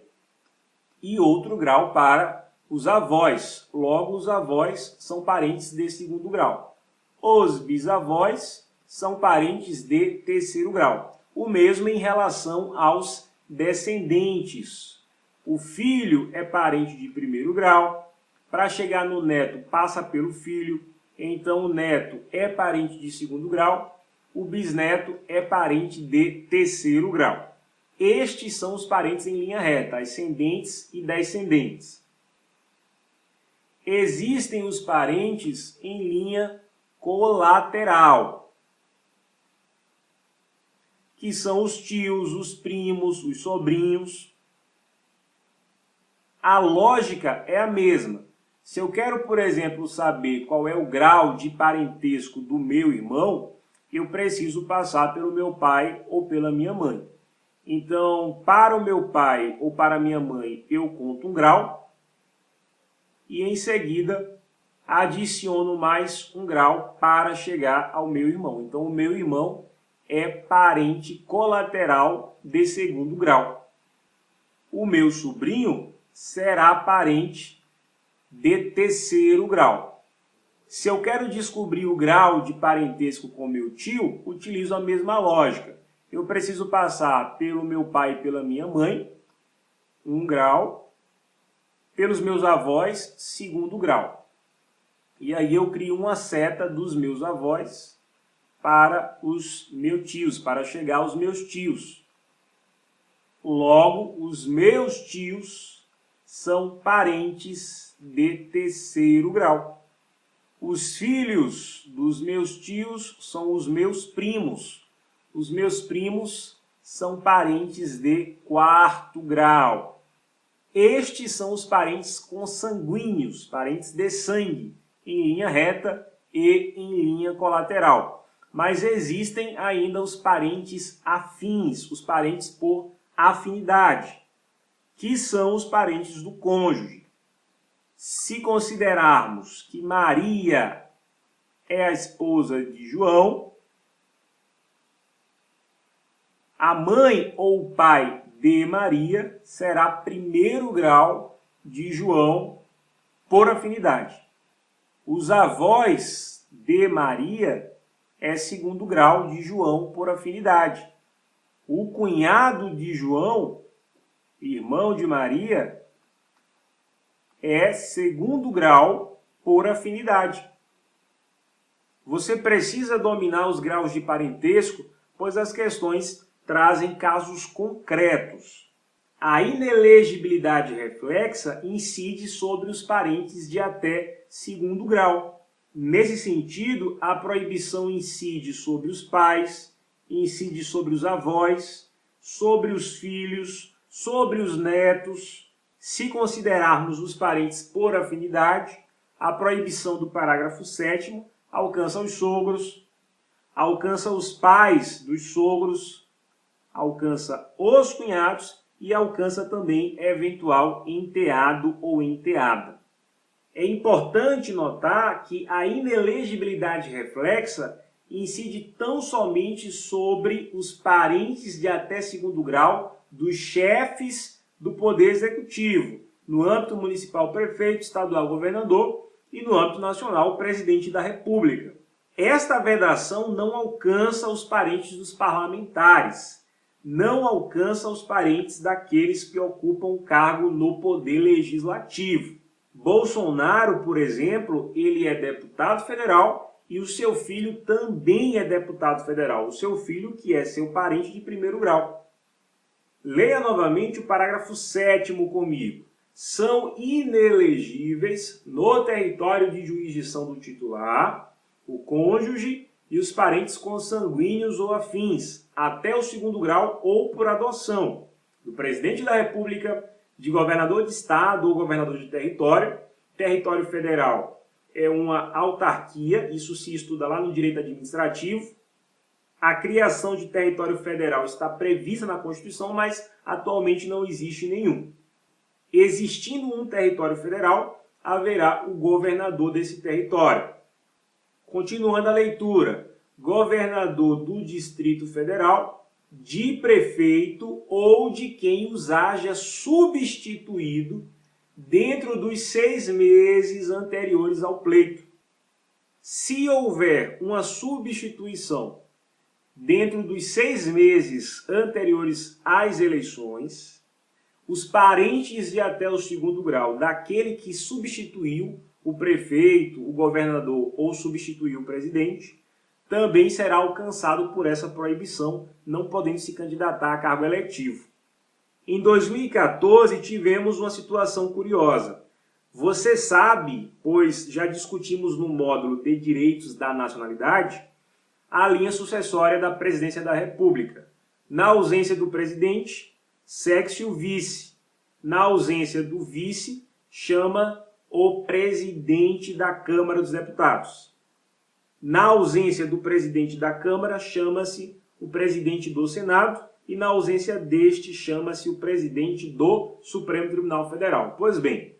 e outro grau para os avós. Logo, os avós são parentes de 2º grau. Os bisavós são parentes de 3º grau. O mesmo em relação aos descendentes. O filho é parente de 1º grau. Para chegar no neto, passa pelo filho. Então, o neto é parente de 2º grau. O bisneto é parente de 3º grau. Estes são os parentes em linha reta, ascendentes e descendentes. Existem os parentes em linha colateral, que são os tios, os primos, os sobrinhos. A lógica é a mesma. Se eu quero, por exemplo, saber qual é o grau de parentesco do meu irmão, eu preciso passar pelo meu pai ou pela minha mãe. Então, para o meu pai ou para a minha mãe, eu conto um grau e, em seguida, adiciono mais um grau para chegar ao meu irmão. Então, o meu irmão é parente colateral de 2º grau. O meu sobrinho será parente de 3º grau. Se eu quero descobrir o grau de parentesco com meu tio, utilizo a mesma lógica. Eu preciso passar pelo meu pai e pela minha mãe, 1 grau, pelos meus avós, 2º grau. E aí eu crio uma seta dos meus avós para os meus tios, para chegar aos meus tios. Logo, os meus tios são parentes de 3º grau. Os filhos dos meus tios são os meus primos. Os meus primos são parentes de 4º grau. Estes são os parentes consanguíneos, parentes de sangue, em linha reta e em linha colateral. Mas existem ainda os parentes afins, os parentes por afinidade, que são os parentes do cônjuge. Se considerarmos que Maria é a esposa de João, a mãe ou o pai de Maria será primeiro grau de João por afinidade. Os avós de Maria é segundo grau de João por afinidade. O cunhado de João, irmão de Maria, é segundo grau por afinidade. Você precisa dominar os graus de parentesco, pois as questões trazem casos concretos. A inelegibilidade reflexa incide sobre os parentes de até segundo grau. Nesse sentido, a proibição incide sobre os pais, incide sobre os avós, sobre os filhos, sobre os netos. Se considerarmos os parentes por afinidade, a proibição do parágrafo 7º alcança os sogros, alcança os pais dos sogros, alcança os cunhados e alcança também eventual enteado ou enteada. É importante notar que a inelegibilidade reflexa incide tão somente sobre os parentes de até segundo grau dos chefes do Poder Executivo, no âmbito municipal, prefeito, estadual, governador, e no âmbito nacional, presidente da República. Esta vedação não alcança os parentes dos parlamentares, não alcança os parentes daqueles que ocupam cargo no Poder Legislativo. Bolsonaro, por exemplo, ele é deputado federal e o seu filho também é deputado federal, o seu filho que é seu parente de primeiro grau. Leia novamente o parágrafo 7º comigo. São inelegíveis no território de jurisdição do titular o cônjuge e os parentes consanguíneos ou afins, até o segundo grau ou por adoção, do presidente da República, de governador de estado ou governador de território. Território federal é uma autarquia, isso se estuda lá no direito administrativo. A criação de território federal está prevista na Constituição, mas atualmente não existe nenhum. Existindo um território federal, haverá o governador desse território. Continuando a leitura, governador do Distrito Federal, de prefeito ou de quem os haja substituído dentro dos 6 meses anteriores ao pleito. Se houver uma substituição dentro dos 6 meses anteriores às eleições, os parentes de até o segundo grau daquele que substituiu o prefeito, o governador ou substituiu o presidente, também será alcançado por essa proibição, não podendo se candidatar a cargo eletivo. Em 2014, tivemos uma situação curiosa. Você sabe, pois já discutimos no módulo de direitos da nacionalidade, a linha sucessória da presidência da República. Na ausência do presidente, segue-se o vice. Na ausência do vice, chama o presidente da Câmara dos Deputados. Na ausência do presidente da Câmara, chama-se o presidente do Senado e na ausência deste, chama-se o presidente do Supremo Tribunal Federal. Pois bem,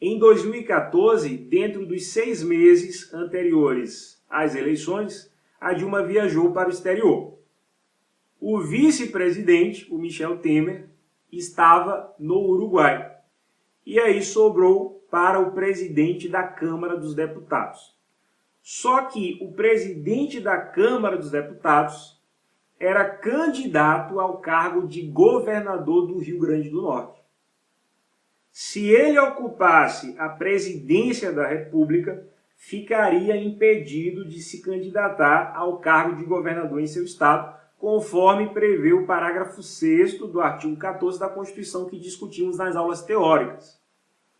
em 2014, dentro dos 6 meses anteriores às eleições, a Dilma viajou para o exterior. O vice-presidente, o Michel Temer, estava no Uruguai. E aí sobrou para o presidente da Câmara dos Deputados. Só que o presidente da Câmara dos Deputados era candidato ao cargo de governador do Rio Grande do Norte. Se ele ocupasse a presidência da República, ficaria impedido de se candidatar ao cargo de governador em seu estado, conforme prevê o parágrafo 6º do artigo 14 da Constituição que discutimos nas aulas teóricas.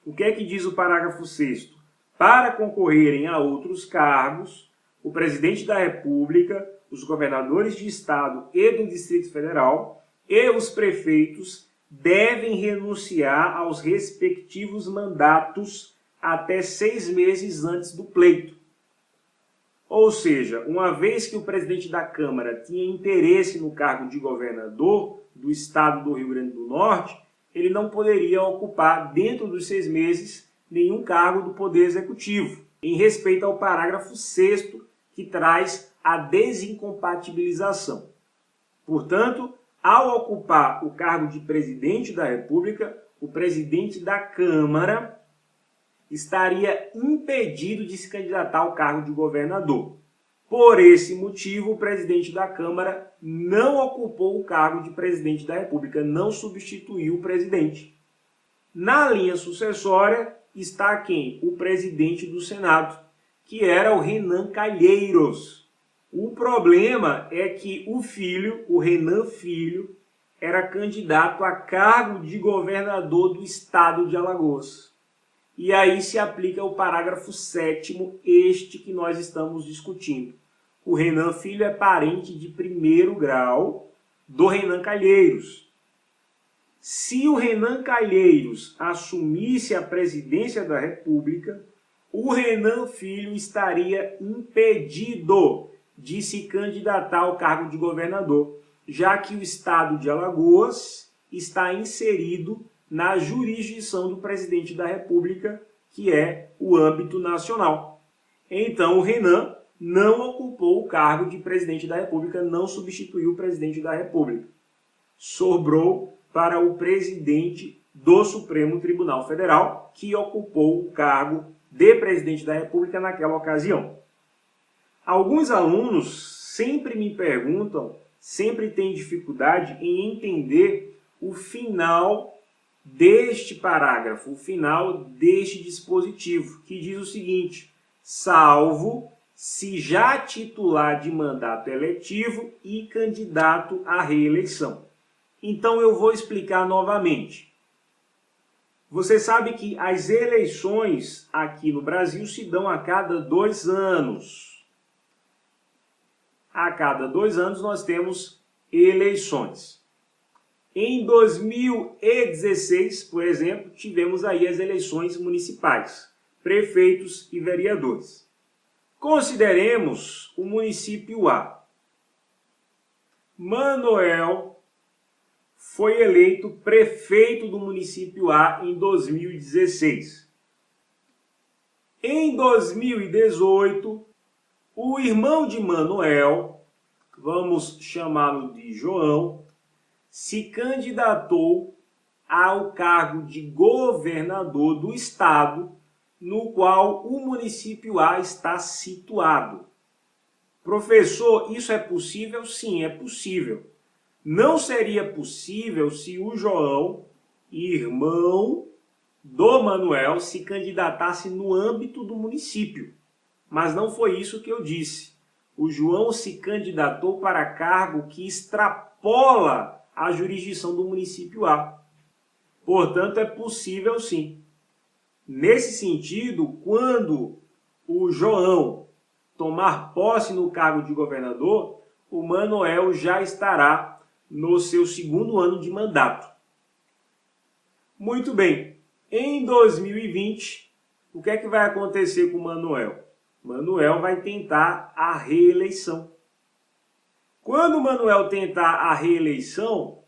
O que é que diz o parágrafo 6º? Para concorrerem a outros cargos, o presidente da República, os governadores de estado e do Distrito Federal e os prefeitos devem renunciar aos respectivos mandatos até 6 meses antes do pleito. Ou seja, uma vez que o presidente da Câmara tinha interesse no cargo de governador do estado do Rio Grande do Norte, ele não poderia ocupar, dentro dos 6 meses, nenhum cargo do Poder Executivo, em respeito ao parágrafo 6º, que traz a desincompatibilização. Portanto, ao ocupar o cargo de presidente da República, o presidente da Câmara estaria impedido de se candidatar ao cargo de governador. Por esse motivo, o presidente da Câmara não ocupou o cargo de presidente da República, não substituiu o presidente. Na linha sucessória está quem? O presidente do Senado, que era o Renan Calheiros. O problema é que o filho, o Renan Filho, era candidato a cargo de governador do estado de Alagoas. E aí se aplica o parágrafo 7º, este que nós estamos discutindo. O Renan Filho é parente de primeiro grau do Renan Calheiros. Se o Renan Calheiros assumisse a presidência da República, o Renan Filho estaria impedido de se candidatar ao cargo de governador, já que o estado de Alagoas está inserido na jurisdição do presidente da República, que é o âmbito nacional. Então, o Renan não ocupou o cargo de presidente da República, não substituiu o presidente da República. Sobrou para o presidente do Supremo Tribunal Federal, que ocupou o cargo de presidente da República naquela ocasião. Alguns alunos sempre me perguntam, sempre têm dificuldade em entender o final deste parágrafo, o final deste dispositivo, que diz o seguinte: salvo se já titular de mandato eletivo e candidato à reeleição. Então eu vou explicar novamente. Você sabe que as eleições aqui no Brasil se dão a cada 2 anos. A cada 2 anos nós temos eleições. Em 2016, por exemplo, tivemos aí as eleições municipais, prefeitos e vereadores. Consideremos o município A. Manuel foi eleito prefeito do município A em 2016. Em 2018, o irmão de Manuel, vamos chamá-lo de João, se candidatou ao cargo de governador do estado no qual o município A está situado. Professor, isso é possível? Sim, é possível. Não seria possível se o João, irmão do Manuel, se candidatasse no âmbito do município. Mas não foi isso que eu disse. O João se candidatou para cargo que extrapola a jurisdição do município A. Portanto, é possível sim. Nesse sentido, quando o João tomar posse no cargo de governador, o Manuel já estará no seu 2º ano de mandato. Muito bem. Em 2020, o que é que vai acontecer com o Manuel? Manuel vai tentar a reeleição. Quando Manuel tentar a reeleição,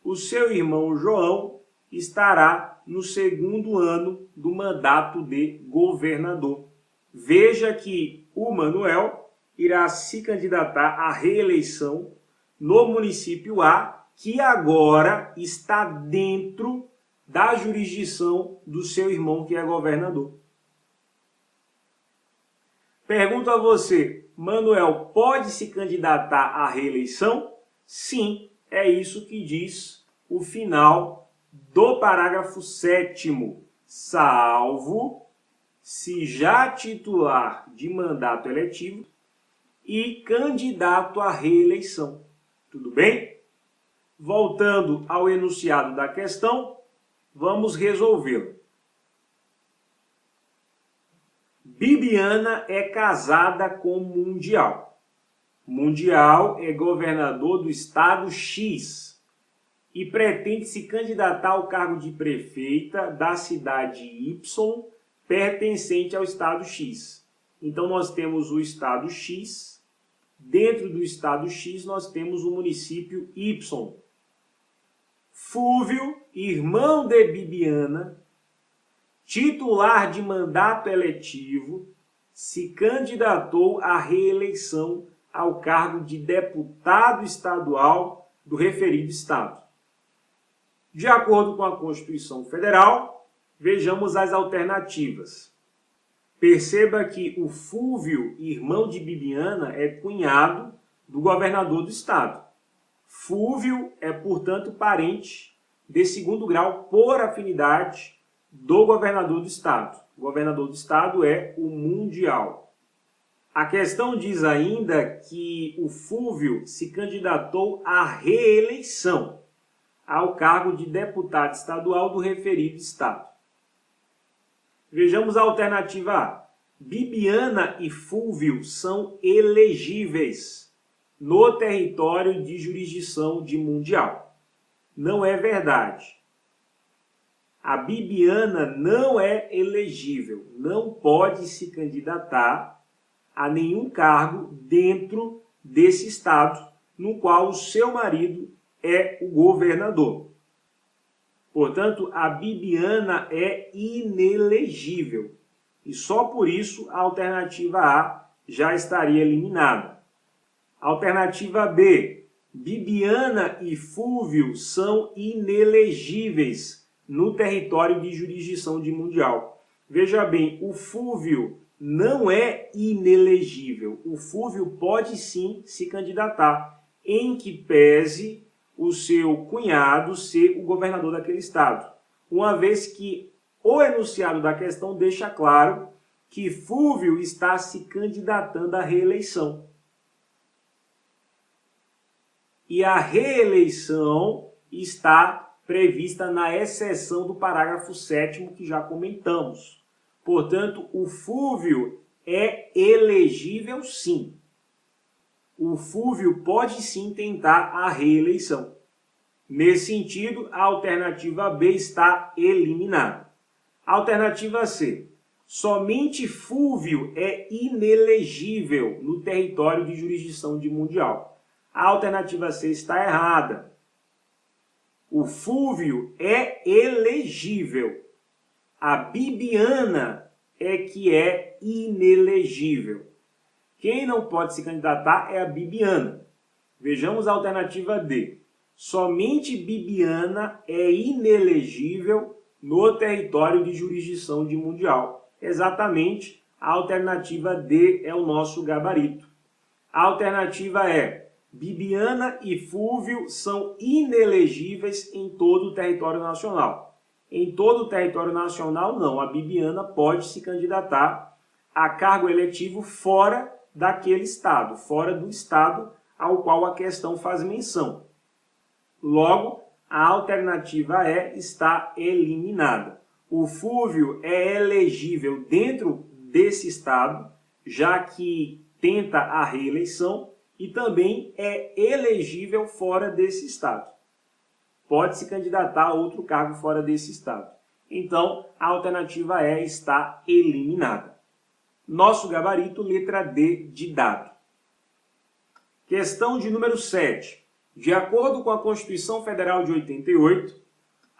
o seu irmão João estará no 2º ano do mandato de governador. Veja que o Manuel irá se candidatar à reeleição no município A, que agora está dentro da jurisdição do seu irmão, que é governador. Pergunto a você, Manuel pode se candidatar à reeleição? Sim, é isso que diz o final do parágrafo 7º, salvo se já titular de mandato eletivo e candidato à reeleição. Tudo bem? Voltando ao enunciado da questão, vamos resolvê-lo. Bibiana é casada com Mundial. Mundial é governador do estado X e pretende se candidatar ao cargo de prefeita da cidade Y, pertencente ao estado X. Então nós temos o estado X, dentro do estado X nós temos o município Y. Fúvio irmão de Bibiana, titular de mandato eletivo, se candidatou à reeleição ao cargo de deputado estadual do referido estado. De acordo com a Constituição Federal, vejamos as alternativas. Perceba que o Fúvio, irmão de Bibiana, é cunhado do governador do estado. Fúvio é, portanto, parente de segundo grau por afinidade do governador do estado. O governador do estado é o mundial. A questão diz ainda que o Fúvio se candidatou à reeleição ao cargo de deputado estadual do referido estado. Vejamos a alternativa A. Bibiana e Fúvio são elegíveis no território de jurisdição de mundial. Não é verdade. A Bibiana não é elegível, não pode se candidatar a nenhum cargo dentro desse estado no qual o seu marido é o governador. Portanto, a Bibiana é inelegível e só por isso a alternativa A já estaria eliminada. Alternativa B. Bibiana e Fúvio são inelegíveis no território de jurisdição de mundial. Veja bem, o Fúvio não é inelegível. O Fúvio pode sim se candidatar, em que pese o seu cunhado ser o governador daquele estado, uma vez que o enunciado da questão deixa claro que Fúvio está se candidatando à reeleição. E a reeleição está prevista na exceção do parágrafo 7º que já comentamos. Portanto, o Fúvio é elegível sim. O Fúvio pode sim tentar a reeleição. Nesse sentido, a alternativa B está eliminada. Alternativa C. Somente Fúvio é inelegível no território de jurisdição de mundial. A alternativa C está errada. O Fúvio é elegível. A Bibiana é que é inelegível. Quem não pode se candidatar é a Bibiana. Vejamos a alternativa D. Somente Bibiana é inelegível no território de jurisdição de mundial. Exatamente, a alternativa D é o nosso gabarito. A alternativa é: Bibiana e Fúvio são inelegíveis em todo o território nacional. Em todo o território nacional, não. A Bibiana pode se candidatar a cargo eletivo fora daquele estado, fora do estado ao qual a questão faz menção. Logo, a alternativa E está eliminada. O Fúvio é elegível dentro desse estado, já que tenta a reeleição, e também é elegível fora desse estado. Pode se candidatar a outro cargo fora desse estado. Então, a alternativa E está eliminada. Nosso gabarito, letra D de dado. Questão de número 7. De acordo com a Constituição Federal de 88,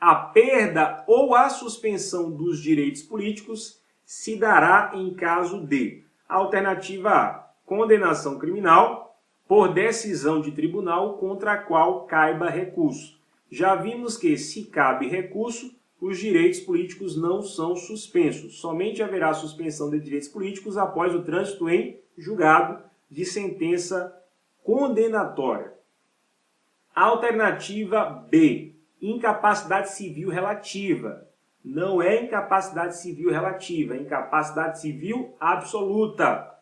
a perda ou a suspensão dos direitos políticos se dará em caso de: alternativa A, condenação criminal por decisão de tribunal contra a qual caiba recurso. Já vimos que, se cabe recurso, os direitos políticos não são suspensos. Somente haverá suspensão de direitos políticos após o trânsito em julgado de sentença condenatória. Alternativa B, incapacidade civil relativa. Não é incapacidade civil relativa, é incapacidade civil absoluta.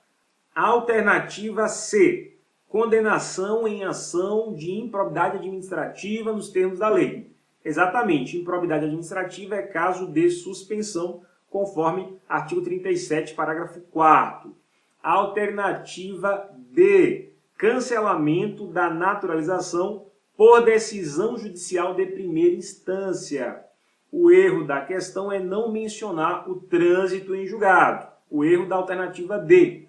Alternativa C, condenação em ação de improbidade administrativa nos termos da lei. Exatamente, improbidade administrativa é caso de suspensão, conforme artigo 37, parágrafo 4º. Alternativa D, cancelamento da naturalização por decisão judicial de primeira instância. O erro da questão é não mencionar o trânsito em julgado. O erro da alternativa D,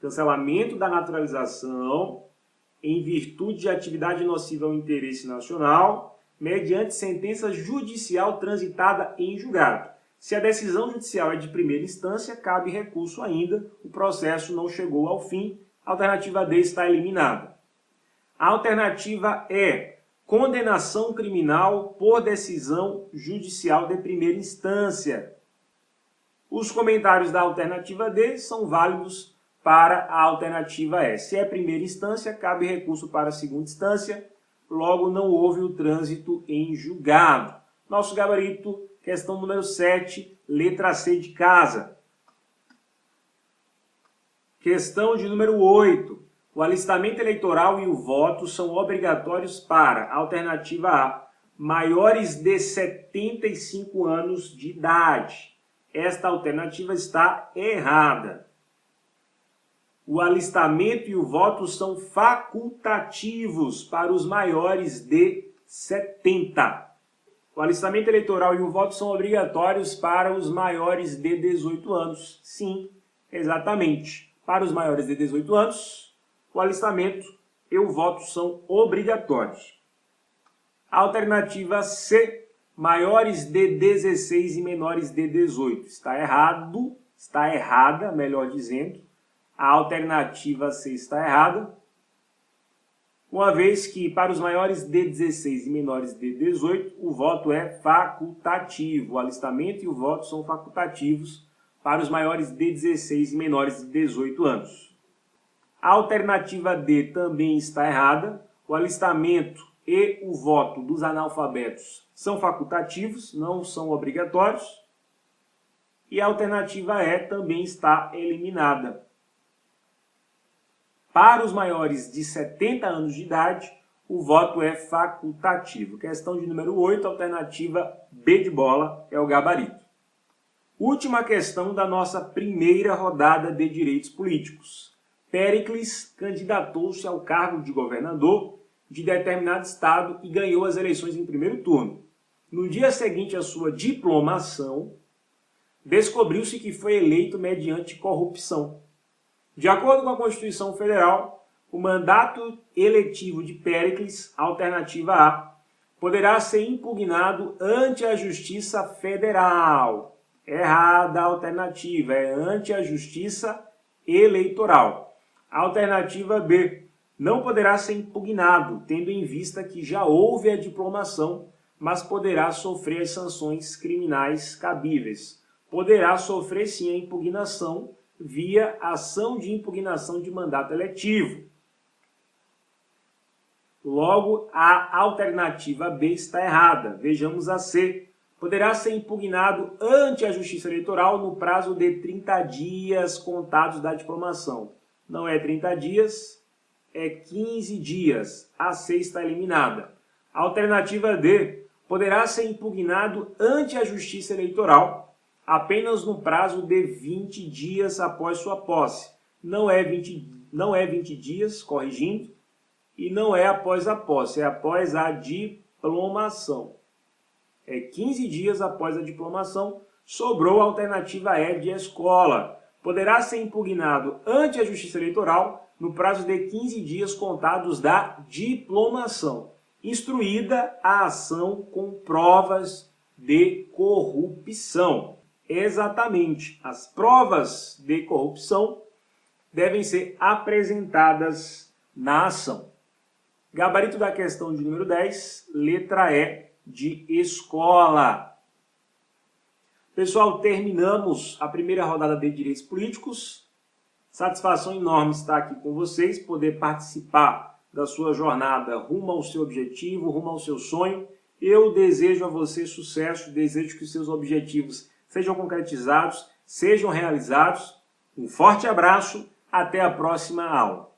cancelamento da naturalização em virtude de atividade nociva ao interesse nacional, mediante sentença judicial transitada em julgado. Se a decisão judicial é de primeira instância, cabe recurso ainda, o processo não chegou ao fim, a alternativa D está eliminada. A alternativa E, condenação criminal por decisão judicial de primeira instância. Os comentários da alternativa D são válidos para a alternativa E. Se é primeira instância, cabe recurso para a segunda instância, logo não houve o trânsito em julgado. Nosso gabarito, questão número 7, letra C de casa. Questão de número 8. O alistamento eleitoral e o voto são obrigatórios para, alternativa A, maiores de 75 anos de idade. Esta alternativa está errada. O alistamento e o voto são facultativos para os maiores de 70. O alistamento eleitoral e o voto são obrigatórios para os maiores de 18 anos. Sim, exatamente. Para os maiores de 18 anos, o alistamento e o voto são obrigatórios. Alternativa C, maiores de 16 e menores de 18. Está errado, está errada, melhor dizendo. A alternativa C está errada, uma vez que para os maiores de 16 e menores de 18, o voto é facultativo. O alistamento e o voto são facultativos para os maiores de 16 e menores de 18 anos. A alternativa D também está errada. O alistamento e o voto dos analfabetos são facultativos, não são obrigatórios. E a alternativa E também está eliminada. Para os maiores de 70 anos de idade, o voto é facultativo. Questão de número 8, alternativa B de bola, é o gabarito. Última questão da nossa primeira rodada de direitos políticos. Péricles candidatou-se ao cargo de governador de determinado estado e ganhou as eleições em primeiro turno. No dia seguinte à sua diplomação, descobriu-se que foi eleito mediante corrupção. De acordo com a Constituição Federal, o mandato eletivo de Péricles, alternativa A, poderá ser impugnado ante a Justiça Federal. Errada a alternativa, é ante a Justiça Eleitoral. Alternativa B, não poderá ser impugnado, tendo em vista que já houve a diplomação, mas poderá sofrer as sanções criminais cabíveis. Poderá sofrer sim a impugnação via ação de impugnação de mandato eletivo. Logo, a alternativa B está errada. Vejamos a C. Poderá ser impugnado ante a Justiça Eleitoral no prazo de 30 dias contados da diplomação. Não é 30 dias, é 15 dias. A C está eliminada. A alternativa D. Poderá ser impugnado ante a Justiça Eleitoral apenas no prazo de 20 dias após sua posse. Não é 20 dias, corrigindo, e não é após a posse, é após a diplomação. É 15 dias após a diplomação, sobrou a alternativa E de escola. Poderá ser impugnado ante a Justiça Eleitoral no prazo de 15 dias contados da diplomação, instruída a ação com provas de corrupção. Exatamente, as provas de corrupção devem ser apresentadas na ação. Gabarito da questão de número 10, letra E de escola. Pessoal, terminamos a primeira rodada de Direitos Políticos. Satisfação enorme estar aqui com vocês, poder participar da sua jornada rumo ao seu objetivo, rumo ao seu sonho. Eu desejo a você sucesso, desejo que os seus objetivos sejam concretizados, sejam realizados. Um forte abraço, até a próxima aula.